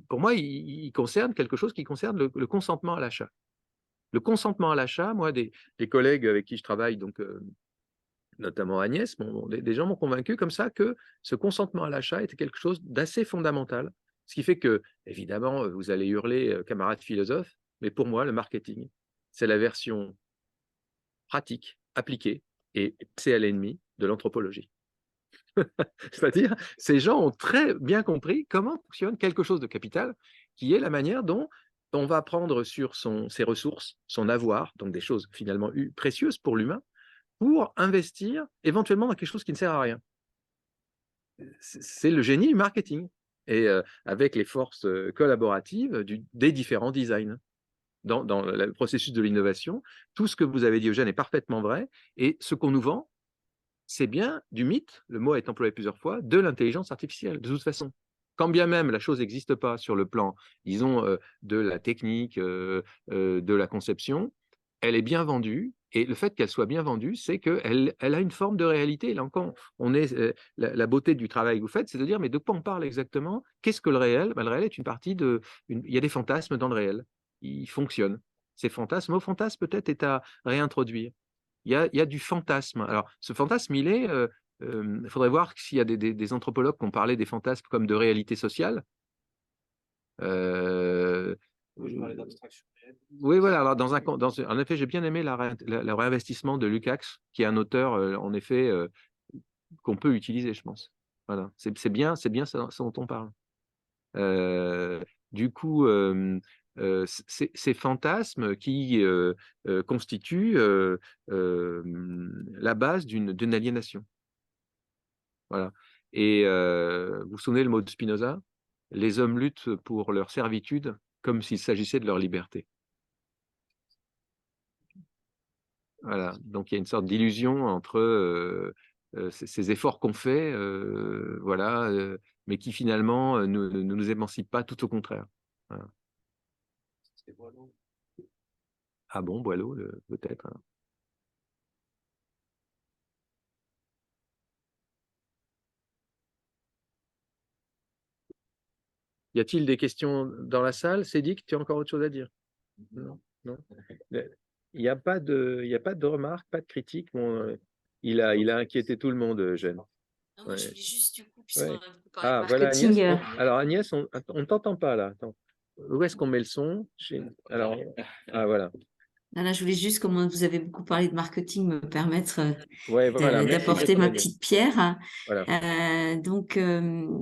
pour moi, il concerne quelque chose qui concerne le consentement à l'achat. Le consentement à l'achat, moi, des collègues avec qui je travaille, donc, notamment Agnès, des gens m'ont convaincu comme ça que ce consentement à l'achat était quelque chose d'assez fondamental. Ce qui fait que, évidemment, vous allez hurler, camarades philosophes, mais pour moi, le marketing, c'est la version pratique, appliquée et c'est à l'ennemi de l'anthropologie. C'est-à-dire, ces gens ont très bien compris comment fonctionne quelque chose de capital, qui est la manière dont on va prendre sur ses ressources, son avoir, donc des choses finalement précieuses pour l'humain, pour investir éventuellement dans quelque chose qui ne sert à rien. C'est le génie du marketing, et avec les forces collaboratives des différents designs. Dans le processus de l'innovation, tout ce que vous avez dit, Eugène, est parfaitement vrai, et ce qu'on nous vend, c'est bien du mythe, le mot est employé plusieurs fois, de l'intelligence artificielle, de toute façon. Quand bien même la chose n'existe pas sur le plan, disons, de la technique, de la conception, elle est bien vendue, et le fait qu'elle soit bien vendue, c'est qu'elle a une forme de réalité. Là encore, la beauté du travail que vous faites, c'est de dire, mais de quoi on parle exactement? Qu'est-ce que le réel? Le réel est une partie il y a des fantasmes dans le réel, ils fonctionnent. Ces fantasmes, au fantasme peut-être est à réintroduire. Il y a du fantasme. Alors, ce fantasme, il est Il faudrait voir s'il y a des anthropologues qui ont parlé des fantasmes comme de réalité sociale. Moi, je parlais d'abstraction réelle. Oui, voilà. Alors en effet, j'ai bien aimé le réinvestissement de Lukács, qui est un auteur, en effet, qu'on peut utiliser, je pense. Voilà. C'est bien ça dont on parle. Du coup, ces fantasmes qui constituent la base d'une aliénation. Voilà. Et vous vous souvenez le mot de Spinoza? Les hommes luttent pour leur servitude comme s'il s'agissait de leur liberté. Voilà. Donc il y a une sorte d'illusion entre ces efforts qu'on fait, voilà, mais qui finalement ne nous émancipent pas, tout au contraire. Voilà. C'était Boileau. Ah bon, Boileau, peut-être. Hein. Y a-t-il des questions dans la salle? Cédric, tu as encore autre chose à dire? Non, non. Il n'y a pas de remarques, pas de critiques. Bon, il a inquiété tout le monde, Eugène. Non, moi, je Ouais. voulais juste, du coup, puisqu'on Ouais. a beaucoup parlé Ah, de voilà marketing. Agnès. Alors Agnès, on ne t'entend pas là. Attends. Où est-ce qu'on met le son? Alors, ah voilà. Là, je voulais juste, comme vous avez beaucoup parlé de marketing, me permettre Ouais, voilà. Merci d'apporter beaucoup, ma Agnès. petite pierre. Voilà. Donc,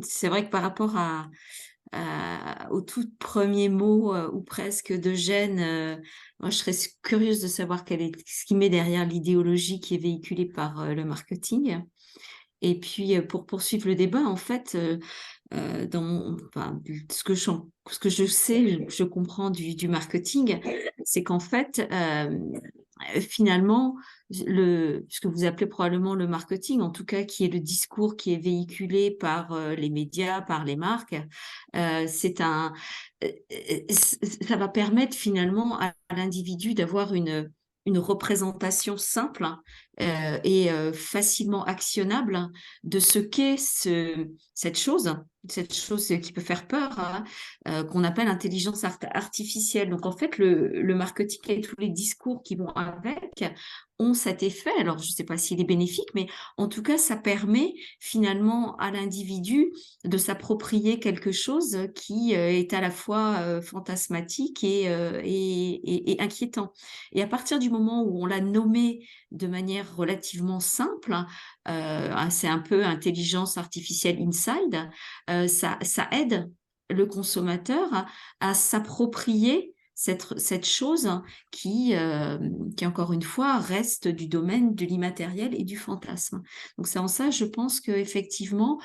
c'est vrai que par rapport au tout premier mot ou presque d'Eugène, moi, je serais curieuse de savoir ce qui met derrière l'idéologie qui est véhiculée par le marketing. Et puis, pour poursuivre le débat, en fait, ce que je sais, je comprends du marketing, c'est qu'en fait, finalement, ce que vous appelez probablement le marketing, en tout cas, qui est le discours qui est véhiculé par les médias, par les marques, ça va permettre finalement à l'individu d'avoir une représentation simple et facilement actionnable de ce qu'est cette chose qui peut faire peur, hein, qu'on appelle intelligence artificielle. Donc en fait, le marketing et tous les discours qui vont avec ont cet effet. Alors je ne sais pas s'il est bénéfique, mais en tout cas, ça permet finalement à l'individu de s'approprier quelque chose qui est à la fois fantasmatique et inquiétant. Et à partir du moment où on l'a nommé de manière relativement simple, c'est un peu intelligence artificielle inside, ça aide le consommateur à s'approprier cette chose qui, encore une fois, reste du domaine de l'immatériel et du fantasme. Donc c'est en ça, je pense qu'effectivement,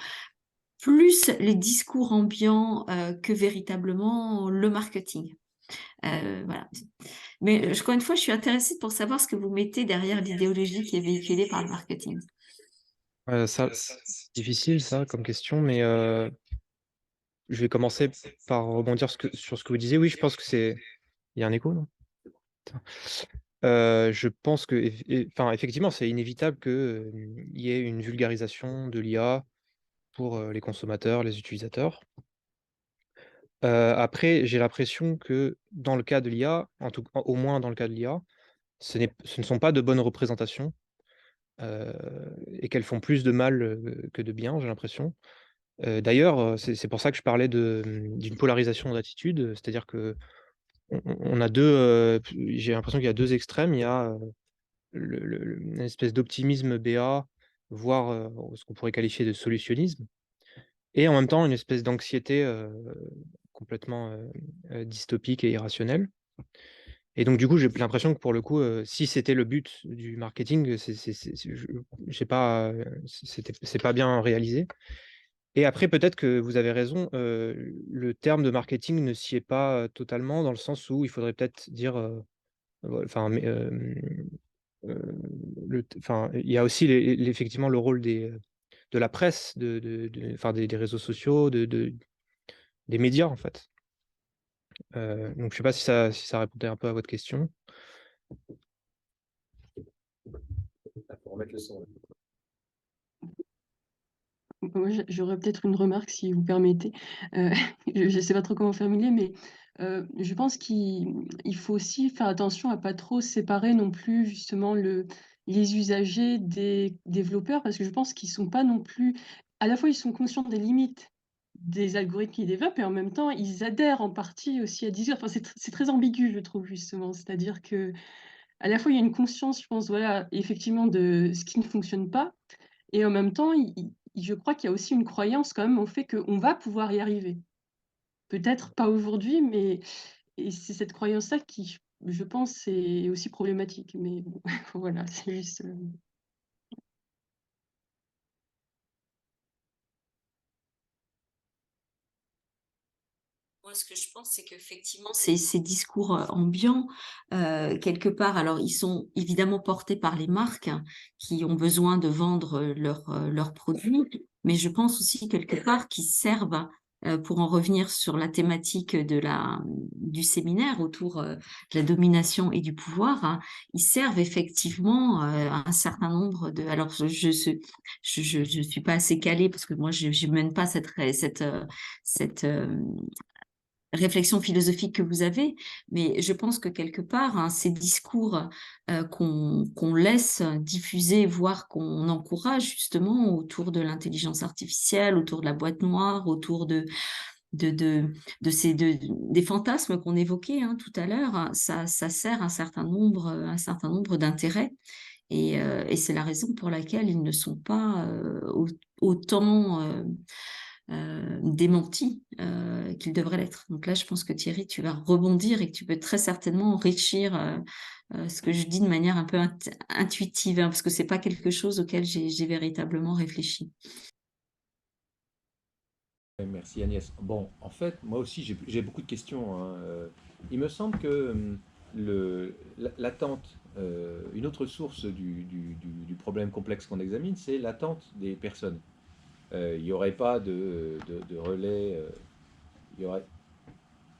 plus les discours ambiants que véritablement le marketing. Voilà. Mais encore une fois, je suis intéressée pour savoir ce que vous mettez derrière l'idéologie qui est véhiculée par le marketing. C'est difficile, ça, comme question, mais je vais commencer par rebondir sur ce que vous disiez. Oui, je pense que c'est... Il y a un écho, non? Je pense que, effectivement, c'est inévitable qu'il y ait une vulgarisation de l'IA pour les consommateurs, les utilisateurs. Après, j'ai l'impression que dans le cas de l'IA, au moins dans le cas de l'IA, ce ne sont pas de bonnes représentations et qu'elles font plus de mal que de bien, j'ai l'impression. D'ailleurs, c'est pour ça que je parlais d'une polarisation d'attitude, c'est-à-dire que on a j'ai l'impression qu'il y a deux extrêmes. Il y a une espèce d'optimisme BA, voire ce qu'on pourrait qualifier de solutionnisme, et en même temps une espèce d'anxiété complètement dystopique et irrationnelle. Et donc du coup, j'ai l'impression que pour le coup, si c'était le but du marketing, je sais pas, c'est pas bien réalisé. Et après, peut-être que vous avez raison, le terme de marketing ne s'y est pas totalement, dans le sens où il faudrait peut-être dire, enfin, il y a aussi effectivement le rôle de la presse, enfin, des réseaux sociaux, des médias, en fait. Donc, je sais pas si ça répondait un peu à votre question. Pour remettre le son. Moi, j'aurais peut-être une remarque, si vous permettez. Je ne sais pas trop comment formuler, mais je pense qu'il faut aussi faire attention à pas trop séparer non plus justement les usagers, des développeurs, parce que je pense qu'ils sont pas non plus à la fois, ils sont conscients des limites des algorithmes qu'ils développent et en même temps, ils adhèrent en partie aussi à Deezer. Enfin, c'est très ambigu, je trouve, justement. C'est-à-dire que à la fois, il y a une conscience, je pense, voilà, effectivement, de ce qui ne fonctionne pas et en même temps, je crois qu'il y a aussi une croyance quand même au fait qu'on va pouvoir y arriver. Peut-être pas aujourd'hui, mais et c'est cette croyance-là qui, je pense, est aussi problématique. Mais bon, voilà, c'est juste, Moi, ce que je pense, c'est qu'effectivement, ces discours ambiants, quelque part, alors ils sont évidemment portés par les marques hein, qui ont besoin de vendre leurs produits, mais je pense aussi quelque part qu'ils servent, pour en revenir sur la thématique du séminaire autour de la domination et du pouvoir, hein, ils servent effectivement un certain nombre de... Alors, je suis pas assez calée parce que moi, je mène pas cette réflexion philosophique que vous avez, mais je pense que quelque part, hein, ces discours qu'on laisse diffuser, voire qu'on encourage justement autour de l'intelligence artificielle, autour de la boîte noire, autour de, de, des fantasmes qu'on évoquait hein, tout à l'heure, hein, ça sert un certain nombre d'intérêts. Et c'est la raison pour laquelle ils ne sont pas autant démentis qu'ils devraient l'être. Donc là, je pense que Thierry, tu vas rebondir et que tu peux très certainement enrichir ce que je dis de manière un peu intuitive, hein, parce que c'est pas quelque chose auquel j'ai véritablement réfléchi. Merci Agnès. Bon, en fait, moi aussi, j'ai beaucoup de questions, hein. Il me semble que l'attente, une autre source du problème complexe qu'on examine, c'est l'attente des personnes. Il n'y aurait pas de relais. Il y aurait...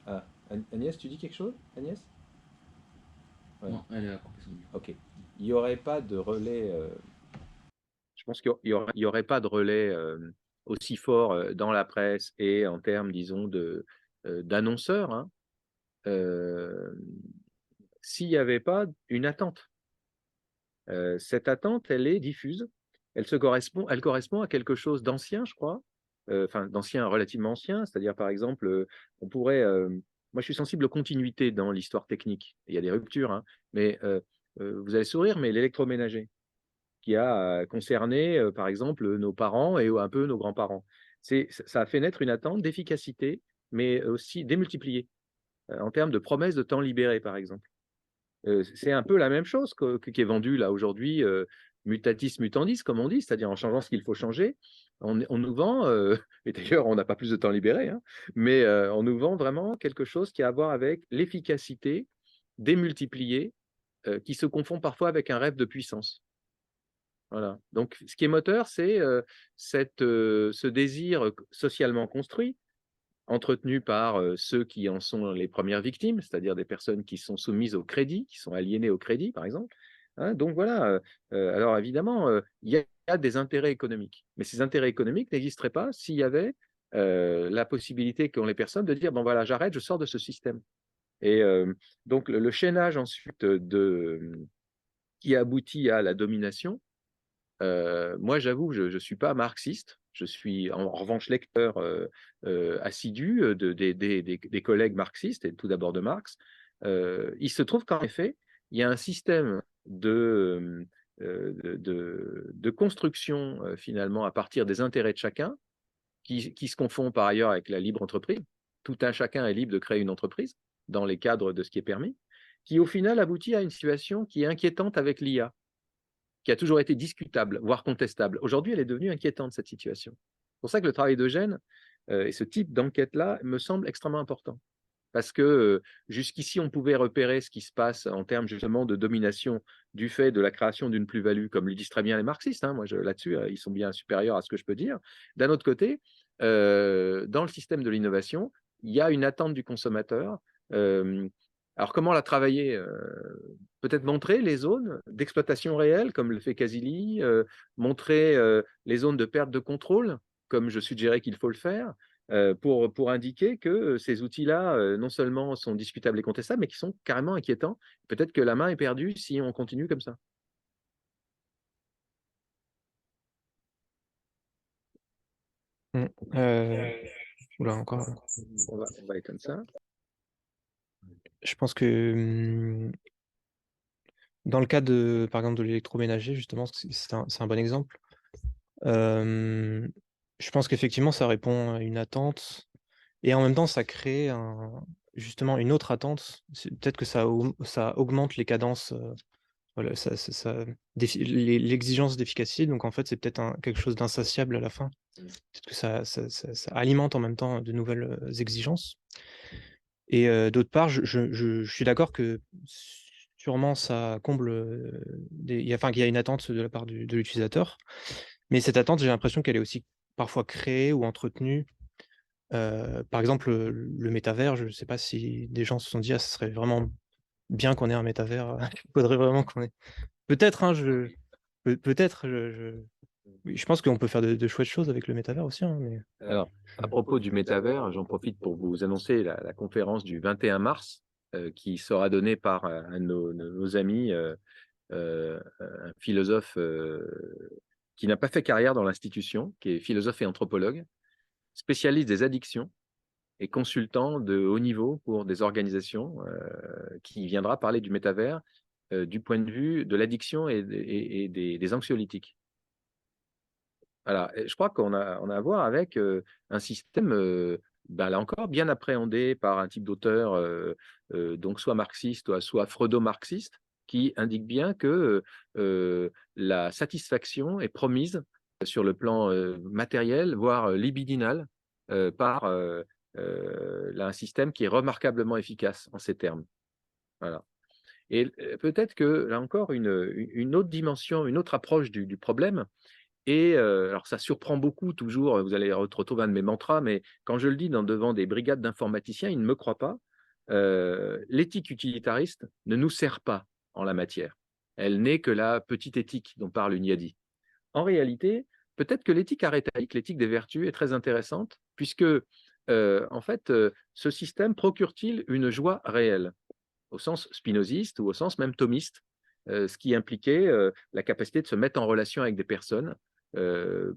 Ah, Agnès, tu dis quelque chose, Agnès? Ouais. Non, elle a coupé son micro. Ok. Il n'y aurait pas de relais. Je pense qu'il y aurait pas de relais aussi fort dans la presse et en termes, disons, d'annonceurs, hein, s'il n'y avait pas une attente. Cette attente, elle est diffuse. Elle correspond à quelque chose d'ancien, je crois. Enfin, d'ancien, relativement ancien. C'est-à-dire, par exemple, on pourrait. Moi, je suis sensible aux continuités dans l'histoire technique. Il y a des ruptures, hein, mais vous allez sourire, mais l'électroménager, qui a concerné, par exemple, nos parents et un peu nos grands-parents. Ça a fait naître une attente d'efficacité, mais aussi démultipliée, en termes de promesses de temps libéré, par exemple. C'est un peu la même chose qui est vendue là aujourd'hui, mutatis mutandis, comme on dit, c'est-à-dire en changeant ce qu'il faut changer. On nous vend, et d'ailleurs on n'a pas plus de temps libéré, hein, mais on nous vend vraiment quelque chose qui a à voir avec l'efficacité démultipliée, qui se confond parfois avec un rêve de puissance. Voilà. Donc, ce qui est moteur, c'est ce désir socialement construit, entretenu par ceux qui en sont les premières victimes, c'est-à-dire des personnes qui sont soumises au crédit, qui sont aliénées au crédit, par exemple. Hein, donc voilà. Alors évidemment, il y a des intérêts économiques, mais ces intérêts économiques n'existeraient pas s'il y avait la possibilité qu'ont les personnes de dire bon voilà, j'arrête, je sors de ce système. Et donc le chaînage ensuite qui aboutit à la domination. Moi, j'avoue, je ne suis pas marxiste. Je suis en revanche lecteur assidu des collègues marxistes, et tout d'abord de Marx. Il se trouve qu'en effet, il y a un système de construction, finalement, à partir des intérêts de chacun, qui se confond par ailleurs avec la libre entreprise. Tout un chacun est libre de créer une entreprise dans les cadres de ce qui est permis, qui au final aboutit à une situation qui est inquiétante avec l'IA, qui a toujours été discutable, voire contestable. Aujourd'hui, elle est devenue inquiétante, cette situation. C'est pour ça que le travail d'Eugène et ce type d'enquête-là me semble extrêmement important. Parce que jusqu'ici, on pouvait repérer ce qui se passe en termes justement de domination du fait de la création d'une plus-value, comme le disent très bien les marxistes. Hein, moi, là-dessus, ils sont bien supérieurs à ce que je peux dire. D'un autre côté, dans le système de l'innovation, il y a une attente du consommateur. Alors, comment la travailler? Peut-être montrer les zones d'exploitation réelle, comme le fait Casili, montrer les zones de perte de contrôle, comme je suggérais qu'il faut le faire, pour indiquer que ces outils-là, non seulement sont discutables et contestables, mais qui sont carrément inquiétants. Peut-être que la main est perdue si on continue comme ça. Oula, encore. On va éteindre ça. Je pense que dans le cas de, par exemple, de l'électroménager, justement, c'est un bon exemple. Je pense qu'effectivement, ça répond à une attente et en même temps, ça crée justement une autre attente. Peut-être que ça augmente les cadences, voilà, l'exigence d'efficacité. Donc, en fait, c'est peut-être quelque chose d'insatiable à la fin. Peut-être que ça alimente en même temps de nouvelles exigences. Et d'autre part, je suis d'accord que sûrement ça comble qu'il y a une attente de la part de l'utilisateur. Mais cette attente, j'ai l'impression qu'elle est aussi parfois créée ou entretenue. Par exemple, le métavers, je ne sais pas si des gens se sont dit, ah, ce serait vraiment bien qu'on ait un métavers. Il faudrait vraiment qu'on ait. Peut-être, hein, peut-être, je pense qu'on peut faire de chouettes choses avec le métavers aussi. Hein, mais... Alors, à propos du métavers, j'en profite pour vous annoncer la conférence du 21 mars qui sera donnée par un de nos amis, un philosophe qui n'a pas fait carrière dans l'institution, qui est philosophe et anthropologue, spécialiste des addictions et consultant de haut niveau pour des organisations, qui viendra parler du métavers du point de vue de l'addiction et des anxiolytiques. Voilà. Et je crois qu'on a à voir avec un système, là encore, bien appréhendé par un type d'auteur, donc soit marxiste, soit freudo-marxiste, qui indique bien que la satisfaction est promise sur le plan matériel, voire libidinal, par un système qui est remarquablement efficace en ces termes. Voilà. Et peut-être que, là encore, une autre dimension, une autre approche du problème, et alors ça surprend beaucoup toujours, vous allez retrouver un de mes mantras, mais quand je le dis devant des brigades d'informaticiens, ils ne me croient pas. L'éthique utilitariste ne nous sert pas en la matière. Elle n'est que la petite éthique dont parle Hunyadi. En réalité, peut-être que l'éthique arétaïque, l'éthique des vertus, est très intéressante, puisque en fait, ce système procure-t-il une joie réelle, au sens spinoziste ou au sens même thomiste, ce qui impliquait la capacité de se mettre en relation avec des personnes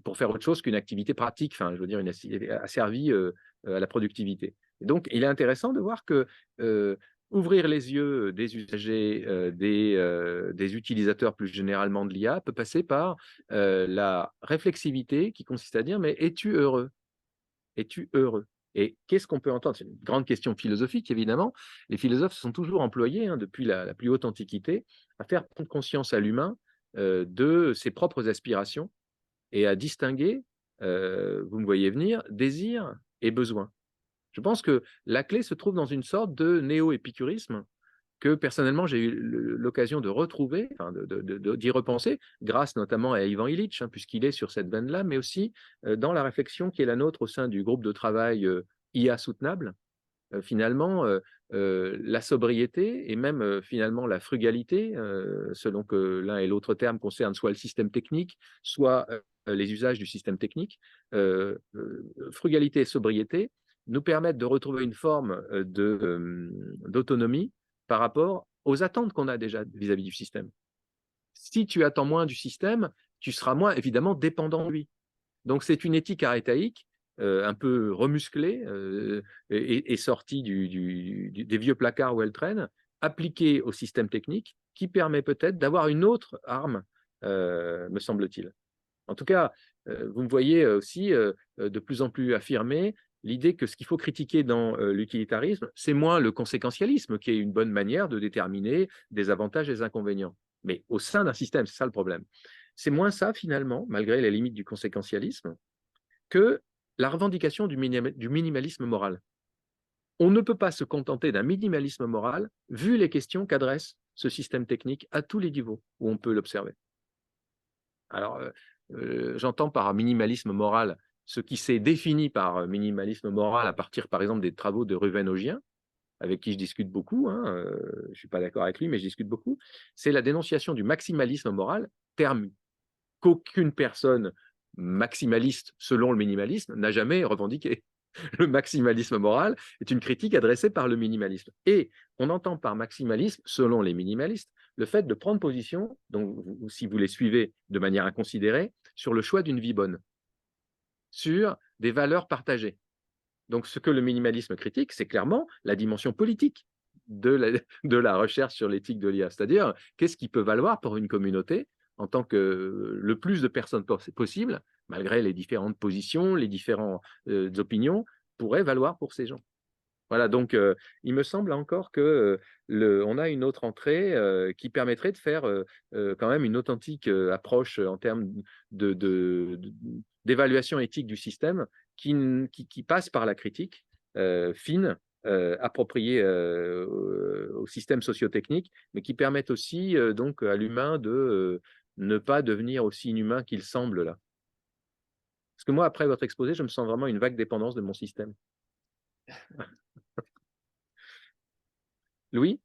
pour faire autre chose qu'une activité pratique, enfin, je veux dire, asservie à la productivité. Et donc, il est intéressant de voir que ouvrir les yeux des usagers, des utilisateurs plus généralement de l'IA, peut passer par la réflexivité qui consiste à dire, mais es-tu heureux? Es-tu heureux? Et qu'est-ce qu'on peut entendre? C'est une grande question philosophique, évidemment. Les philosophes se sont toujours employés, depuis la plus haute antiquité, à faire prendre conscience à l'humain de ses propres aspirations et à distinguer, vous me voyez venir, désir et besoin. Je pense que la clé se trouve dans une sorte de néo-épicurisme que personnellement j'ai eu l'occasion de retrouver, enfin, d'y repenser, grâce notamment à Ivan Illich, puisqu'il est sur cette veine-là, mais aussi dans la réflexion qui est la nôtre au sein du groupe de travail IA soutenable. Finalement, la sobriété et même finalement la frugalité, selon que l'un et l'autre terme concernent soit le système technique, soit les usages du système technique, frugalité et sobriété nous permettent de retrouver une forme d'autonomie par rapport aux attentes qu'on a déjà vis-à-vis du système. Si tu attends moins du système, tu seras moins évidemment dépendant de lui. Donc c'est une éthique arétaïque un peu remusclée et sortie des vieux placards où elle traîne, appliquée au système technique, qui permet peut-être d'avoir une autre arme, me semble-t-il. En tout cas, vous me voyez aussi de plus en plus affirmer l'idée que ce qu'il faut critiquer dans l'utilitarisme, c'est moins le conséquentialisme, qui est une bonne manière de déterminer des avantages et des inconvénients. Mais au sein d'un système, c'est ça le problème. C'est moins ça, finalement, malgré les limites du conséquentialisme, que la revendication du minimalisme moral. On ne peut pas se contenter d'un minimalisme moral, vu les questions qu'adresse ce système technique à tous les niveaux où on peut l'observer. Alors, j'entends par minimalisme moral ce qui s'est défini par minimalisme moral à partir, par exemple, des travaux de Ruven Augien, avec qui je discute beaucoup, je ne suis pas d'accord avec lui, mais je discute beaucoup, c'est la dénonciation du maximalisme moral, terme qu'aucune personne maximaliste, selon le minimalisme, n'a jamais revendiqué. Le maximalisme moral est une critique adressée par le minimalisme. Et on entend par maximalisme, selon les minimalistes, le fait de prendre position, donc si vous les suivez de manière inconsidérée, sur le choix d'une vie bonne. sur des valeurs partagées. Donc, ce que le minimalisme critique, c'est clairement la dimension politique de la recherche sur l'éthique de l'IA. C'est-à-dire, qu'est-ce qui peut valoir pour une communauté en tant que le plus de personnes possible, malgré les différentes positions, les différentes opinions, pourrait valoir pour ces gens. Voilà, donc il me semble encore que on a une autre entrée qui permettrait de faire quand même une authentique approche en termes d'évaluation éthique du système qui passe par la critique fine, appropriée au système sociotechnique, mais qui permettent aussi donc à l'humain de ne pas devenir aussi inhumain qu'il semble là. Parce que moi, après votre exposé, je me sens vraiment une vague dépendance de mon système. Louis?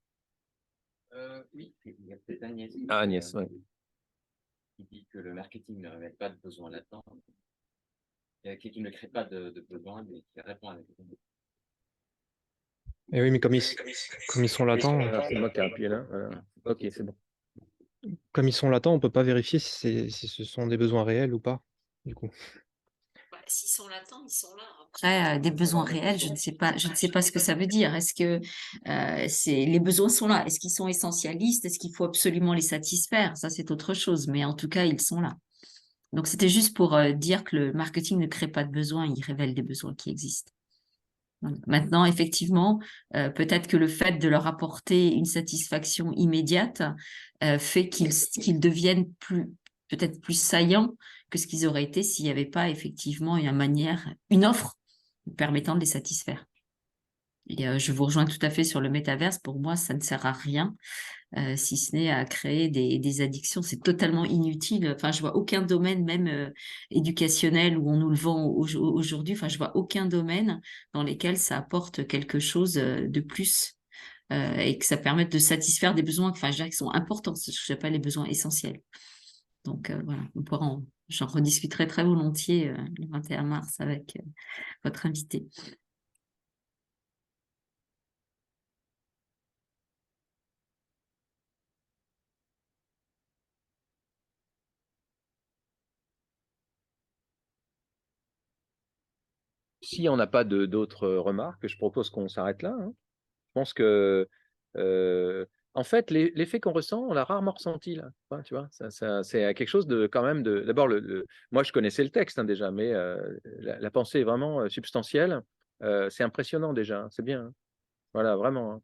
Oui, il y a peut-être Agnès. Ah, Agnès, oui. Qui dit que le marketing ne révèle pas de besoin latent, qui ne crée pas de besoin, mais qui répond à la question. Et oui, mais comme ils sont latents, C'est moi qui ai appuyé là. Voilà. Ok, c'est bon. comme ils sont latents, on peut pas vérifier si ce sont des besoins réels ou pas, du coup. S'ils sont latents, ils sont là. Après, des besoins réels, je ne sais pas ce que ça veut dire. Est-ce que les besoins sont là? Est-ce qu'ils sont essentialistes? Est-ce qu'il faut absolument les satisfaire? Ça, c'est autre chose. Mais en tout cas, ils sont là. Donc, c'était juste pour dire que le marketing ne crée pas de besoins, il révèle des besoins qui existent. Donc, maintenant, effectivement, peut-être que le fait de leur apporter une satisfaction immédiate fait qu'ils deviennent peut-être plus saillants que ce qu'ils auraient été s'il n'y avait pas effectivement une offre permettant de les satisfaire. Et je vous rejoins tout à fait sur le métaverse. Pour moi, ça ne sert à rien, si ce n'est à créer des addictions. C'est totalement inutile. Enfin, je vois aucun domaine, même éducationnel, où on nous le vend aujourd'hui. Enfin, je vois aucun domaine dans lequel ça apporte quelque chose de plus et que ça permette de satisfaire des besoins, enfin, je dirais, qui sont importants. Je ne sais pas les besoins essentiels. Donc voilà, j'en rediscuterai très volontiers le 21 mars avec votre invité. Si on n'a pas d'autres remarques, je propose qu'on s'arrête là. Hein. Je pense que, en fait, l'effet qu'on ressent, on l'a rarement ressenti là. Enfin, tu vois, c'est quelque chose de quand même de. D'abord, moi, je connaissais le texte hein, déjà, mais la pensée est vraiment substantielle. C'est impressionnant déjà. Hein, c'est bien. Hein. Voilà, vraiment. Hein.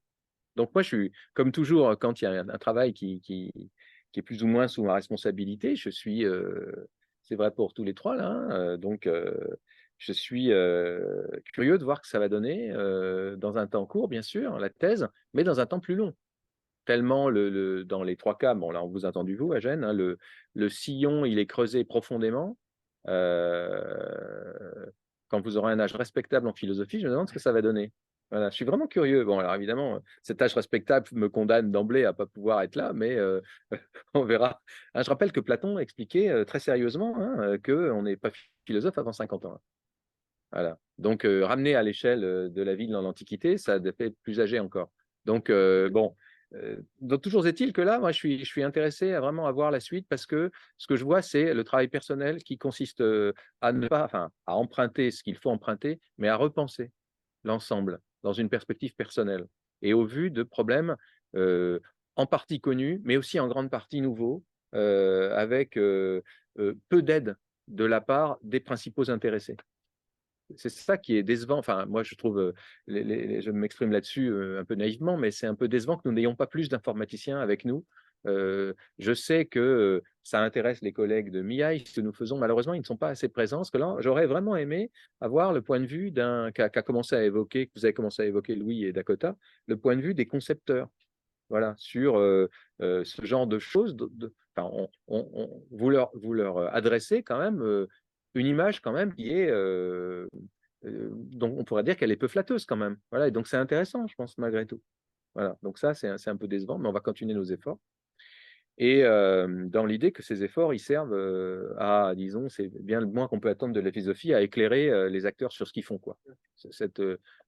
Donc moi, je suis comme toujours quand il y a un travail qui est plus ou moins sous ma responsabilité. Je suis, c'est vrai pour tous les trois là. Hein, donc je suis curieux de voir que ça va donner dans un temps court, bien sûr, la thèse, mais dans un temps plus long. Tellement dans les trois cas, bon là on vous a entendu vous, Agène, hein, le sillon il est creusé profondément. Quand vous aurez un âge respectable en philosophie, je me demande ce que ça va donner. Voilà, je suis vraiment curieux. Bon, alors évidemment, cet âge respectable me condamne d'emblée à ne pas pouvoir être là, mais on verra. Ah, je rappelle que Platon expliquait très sérieusement hein, qu'on n'est pas philosophe avant 50 ans. Hein. Voilà. Donc, ramener à l'échelle de la vie dans l'Antiquité, ça fait être plus âgé encore. Donc, bon. Donc, toujours est-il que là, moi, je suis intéressé à vraiment avoir la suite parce que ce que je vois, c'est le travail personnel qui consiste à ne pas, enfin, à emprunter ce qu'il faut emprunter, mais à repenser l'ensemble dans une perspective personnelle et au vu de problèmes en partie connus, mais aussi en grande partie nouveaux, avec peu d'aide de la part des principaux intéressés. C'est ça qui est décevant. Enfin, moi, je trouve, je m'exprime là-dessus un peu naïvement, mais c'est un peu décevant que nous n'ayons pas plus d'informaticiens avec nous. Je sais que ça intéresse les collègues de MIAI, ce que nous faisons. Malheureusement, ils ne sont pas assez présents. Parce que là, j'aurais vraiment aimé avoir le point de vue qu'a commencé à évoquer, que vous avez commencé à évoquer Louis et Dakota, le point de vue des concepteurs. Voilà, sur ce genre de choses. Enfin, vous leur adressez quand même une image quand même qui est donc on pourrait dire qu'elle est peu flatteuse quand même. Voilà, et donc c'est intéressant, je pense, malgré tout. Voilà, donc ça, c'est un peu décevant, mais on va continuer nos efforts. Et dans l'idée que ces efforts, ils servent à, disons, c'est bien le moins qu'on peut attendre de la philosophie, à éclairer les acteurs sur ce qu'ils font, quoi. Cette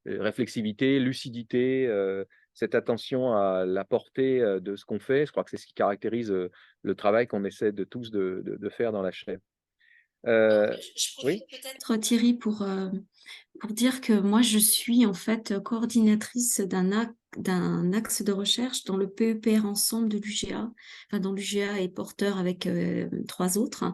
réflexivité, lucidité, cette attention à la portée de ce qu'on fait, je crois que c'est ce qui caractérise le travail qu'on essaie de tous de faire dans la chaîne. Je Oui, profite peut-être, Thierry, pour dire que moi, je suis en fait coordinatrice d'un axe de recherche dans le PEPR Ensemble de l'UGA, enfin, dont l'UGA est porteur avec 3 autres.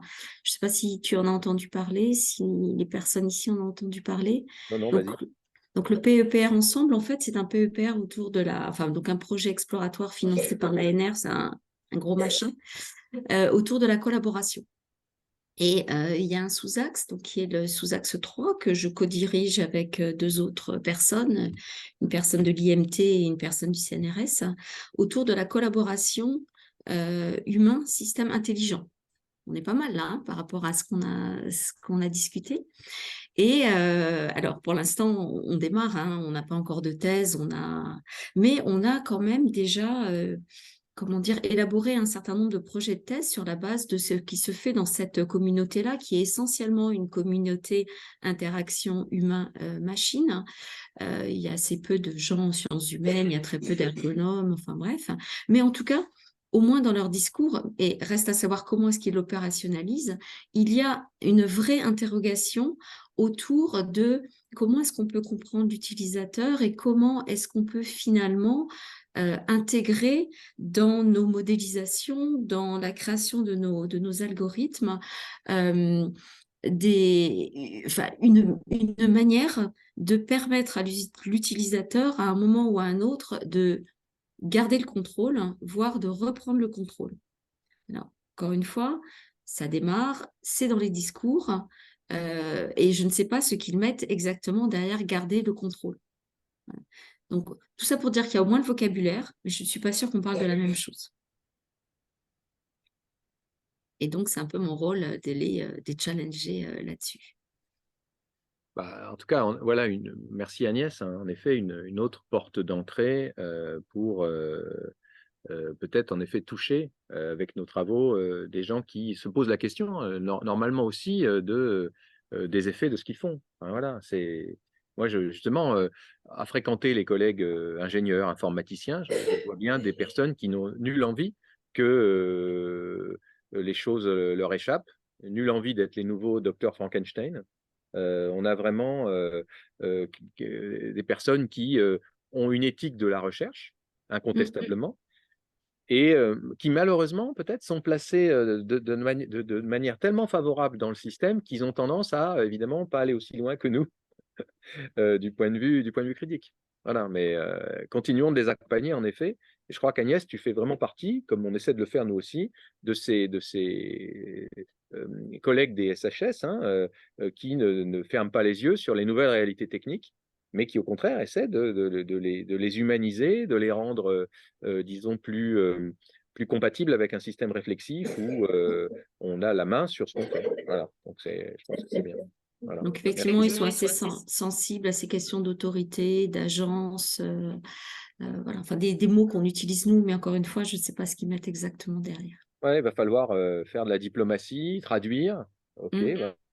Je ne sais pas si tu en as entendu parler, si les personnes ici en ont entendu parler. non, Donc, vas-y. donc le PEPR Ensemble, en fait, c'est un PEPR autour de donc un projet exploratoire financé par l'ANR, c'est un gros machin, autour de la collaboration. Et il y a un sous-axe, donc qui est le sous-axe 3, que je co-dirige avec 2 autres personnes, une personne de l'IMT et une personne du CNRS, autour de la collaboration humain-système intelligent. On est pas mal là par rapport à ce qu'on a discuté. Et alors, pour l'instant, on démarre, on n'a pas encore de thèse, mais on a quand même déjà comment dire, élaborer un certain nombre de projets de thèse sur la base de ce qui se fait dans cette communauté-là, qui est essentiellement une communauté interaction humain-machine. Il y a assez peu de gens en sciences humaines, il y a très peu d'ergonomes, enfin bref. Mais en tout cas, au moins dans leur discours, et reste à savoir comment est-ce qu'ils l'opérationnalisent, il y a une vraie interrogation autour de comment est-ce qu'on peut comprendre l'utilisateur et comment est-ce qu'on peut finalement intégrer dans nos modélisations, dans la création de nos algorithmes, une manière de permettre à l'utilisateur, à un moment ou à un autre, de garder le contrôle, voire de reprendre le contrôle. Alors, encore une fois, ça démarre, c'est dans les discours, et je ne sais pas ce qu'ils mettent exactement derrière garder le contrôle. Voilà. Donc, tout ça pour dire qu'il y a au moins le vocabulaire, mais je ne suis pas sûre qu'on parle de la même chose. Et donc, c'est un peu mon rôle de les challenger là-dessus. Bah, en tout cas, voilà, merci Agnès, hein, en effet, une autre porte d'entrée pour peut-être en effet toucher avec nos travaux des gens qui se posent la question normalement aussi des effets de ce qu'ils font. Enfin, voilà, moi justement à fréquenter les collègues ingénieurs, informaticiens, je vois bien des personnes qui n'ont nulle envie que les choses leur échappent, nulle envie d'être les nouveaux docteurs Frankenstein. On a vraiment des personnes qui ont une éthique de la recherche, incontestablement, et qui malheureusement peut-être sont placés de manière tellement favorable dans le système qu'ils ont tendance à évidemment pas aller aussi loin que nous du point de vue critique. Voilà, mais continuons de les accompagner en effet. Et je crois qu'Agnès, tu fais vraiment partie, comme on essaie de le faire nous aussi, de ces collègues des SHS qui ne ferment pas les yeux sur les nouvelles réalités techniques, mais qui au contraire essaient de les humaniser, de les rendre, disons, plus compatibles avec un système réflexif où on a la main sur ce qu'on fait. Voilà, donc je pense que c'est bien. Voilà. Donc, effectivement, Merci. ils sont assez sensibles à ces questions d'autorité, d'agence, voilà. Enfin, des mots qu'on utilise nous, mais encore une fois, je ne sais pas ce qu'ils mettent exactement derrière. Ouais, il va falloir faire de la diplomatie, traduire. Ok,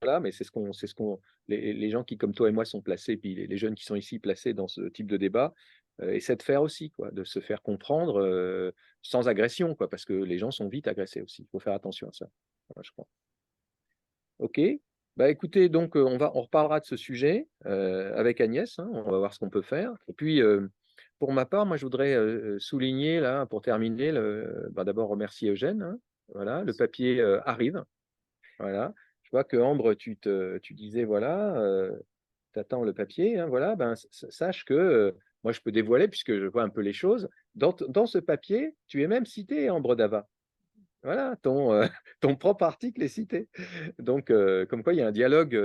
voilà, mais c'est ce qu'on, les gens qui, comme toi et moi, sont placés, puis les jeunes qui sont ici placés dans ce type de débat, essaient de faire aussi, quoi, de se faire comprendre sans agression, quoi, parce que les gens sont vite agressés aussi. Il faut faire attention à ça, voilà, je crois. Ok, bah écoutez, donc on reparlera de ce sujet avec Agnès, hein, on va voir ce qu'on peut faire. Et puis, pour ma part, moi, je voudrais souligner, là, pour terminer, d'abord remercier Eugène. Hein, voilà, le papier arrive. Voilà. Je vois que Ambre, tu disais, voilà, tu attends le papier. Hein, voilà, ben, sache que moi, je peux dévoiler, puisque je vois un peu les choses. Dans ce papier, tu es même cité, Ambre Dava. Voilà, ton propre article est cité. Donc, comme quoi, il y a un dialogue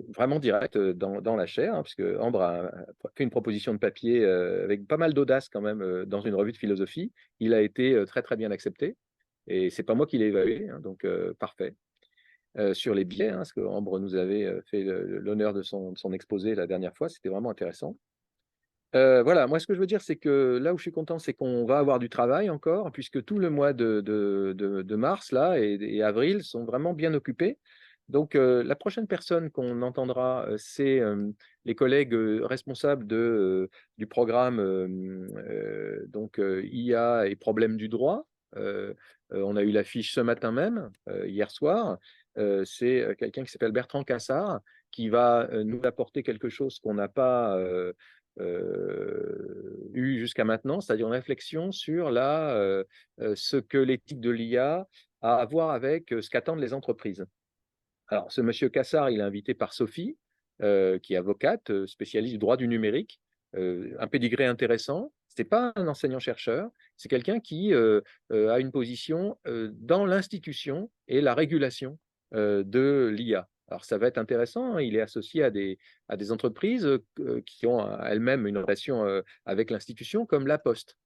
vraiment direct dans la chaire, hein, puisque Ambre a fait une proposition de papier avec pas mal d'audace quand même dans une revue de philosophie. Il a été très, très bien accepté. Et c'est pas moi qui l'ai évalué, hein, donc parfait. Sur les biais, hein, parce que Ambre nous avait fait l'honneur de son exposé la dernière fois, c'était vraiment intéressant. Voilà, moi, ce que je veux dire, c'est que là où je suis content, c'est qu'on va avoir du travail encore, puisque tout le mois de mars là et avril sont vraiment bien occupés. Donc, la prochaine personne qu'on entendra, c'est les collègues responsables du programme donc, IA et problèmes du droit. On a eu l'affiche ce matin même, hier soir. c'est quelqu'un qui s'appelle Bertrand Cassard, qui va nous apporter quelque chose qu'on n'a pas eu jusqu'à maintenant, c'est-à-dire une réflexion sur ce que l'éthique de l'IA a à voir avec ce qu'attendent les entreprises. Alors, ce monsieur Cassard, il est invité par Sophie, qui est avocate, spécialiste du droit du numérique, un pédigré intéressant. Ce n'est pas un enseignant-chercheur, c'est quelqu'un qui a une position dans l'institution et la régulation de l'IA. Alors, ça va être intéressant, hein, il est associé à des entreprises qui ont elles-mêmes une relation avec l'institution, comme La Poste.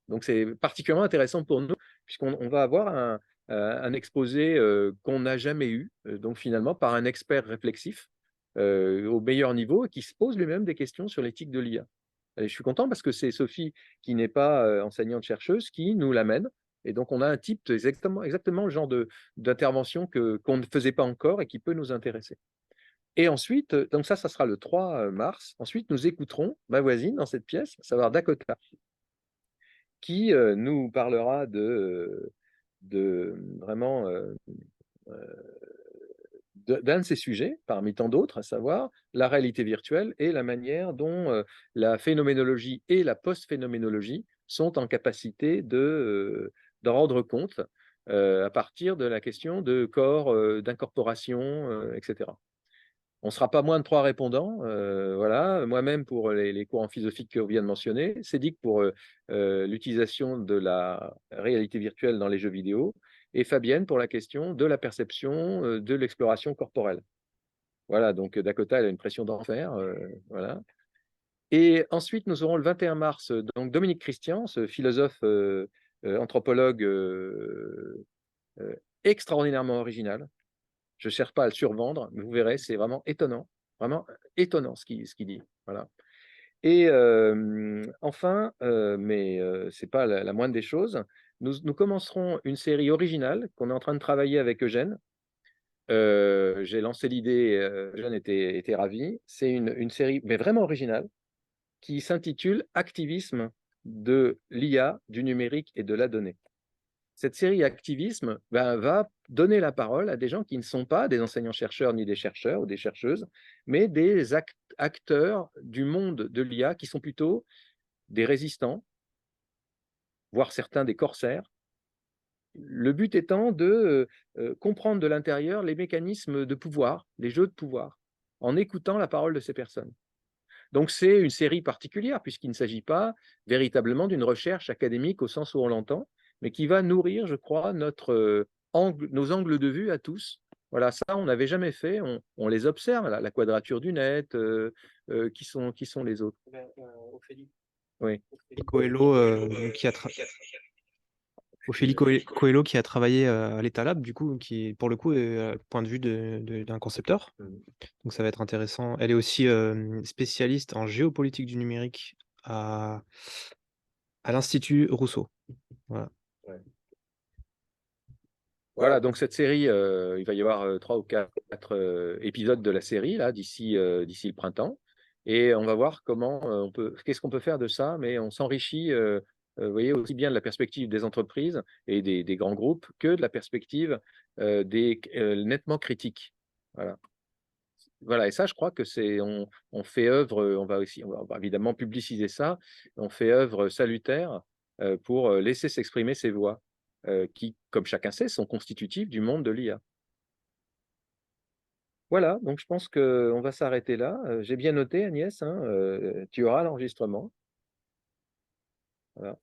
Donc, c'est particulièrement intéressant pour nous, puisqu'on va avoir un exposé qu'on n'a jamais eu, donc finalement par un expert réflexif au meilleur niveau, et qui se pose lui-même des questions sur l'éthique de l'IA. Et je suis content parce que c'est Sophie, qui n'est pas enseignante-chercheuse, qui nous l'amène. Et donc, on a un type exactement le genre d'intervention qu'on ne faisait pas encore et qui peut nous intéresser. Et ensuite, donc ça sera le 3 mars. Ensuite, nous écouterons ma voisine dans cette pièce, à savoir Dakota, qui nous parlera vraiment d'un de ces sujets, parmi tant d'autres, à savoir la réalité virtuelle et la manière dont la phénoménologie et la post-phénoménologie sont en capacité d'en rendre compte à partir de la question de corps, d'incorporation, etc. On ne sera pas moins de 3 répondants. Voilà. Moi-même pour les cours en philosophie que vient de mentionner, Cédric pour l'utilisation de la réalité virtuelle dans les jeux vidéo, et Fabienne pour la question de la perception, de l'exploration corporelle. Voilà, donc Dakota, elle a une pression d'enfer. Voilà. Et ensuite, nous aurons le 21 mars donc Dominique Christian, ce philosophe anthropologue extraordinairement original. Je ne cherche pas à le survendre, mais vous verrez, c'est vraiment étonnant ce qu'il dit. Voilà. Et enfin, mais ce n'est pas la moindre des choses, nous commencerons une série originale qu'on est en train de travailler avec Eugène. J'ai lancé l'idée, Eugène était ravi. C'est une série, mais vraiment originale, qui s'intitule « Activisme de l'IA, du numérique et de la donnée ». Cette série Activisme va donner la parole à des gens qui ne sont pas des enseignants-chercheurs ni des chercheurs ou des chercheuses, mais des acteurs du monde de l'IA qui sont plutôt des résistants, voire certains des corsaires. Le but étant de comprendre de l'intérieur les mécanismes de pouvoir, les jeux de pouvoir, en écoutant la parole de ces personnes. Donc c'est une série particulière, puisqu'il ne s'agit pas véritablement d'une recherche académique au sens où on l'entend, mais qui va nourrir, je crois, nos angles de vue à tous. Voilà, ça, on n'avait jamais fait. On les observe, la quadrature du net, qui sont les autres. Ophélie. Oui. Coelho, Ophélie Coelho qui a travaillé à l'État Lab, du coup, qui pour le coup est point de vue d'un concepteur. Donc ça va être intéressant. Elle est aussi spécialiste en géopolitique du numérique à l'Institut Rousseau. Voilà. Ouais. Voilà, donc cette série, il va y avoir 3 ou 4 épisodes de la série là d'ici le printemps, et on va voir qu'est-ce qu'on peut faire de ça, mais on s'enrichit, vous voyez, aussi bien de la perspective des entreprises et des grands groupes que de la perspective nettement critiques. Voilà. Voilà, et ça, je crois que on fait œuvre, on va évidemment publiciser ça, on fait œuvre salutaire pour laisser s'exprimer ces voix qui, comme chacun sait, sont constitutives du monde de l'IA. Voilà, donc je pense qu'on va s'arrêter là. J'ai bien noté, Agnès, hein, tu auras l'enregistrement. Voilà.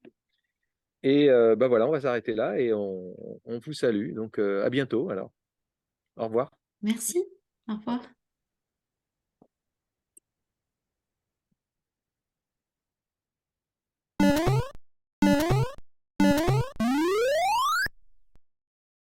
Et voilà, on va s'arrêter là et on vous salue. Donc à bientôt alors. Au revoir. Merci. Au revoir.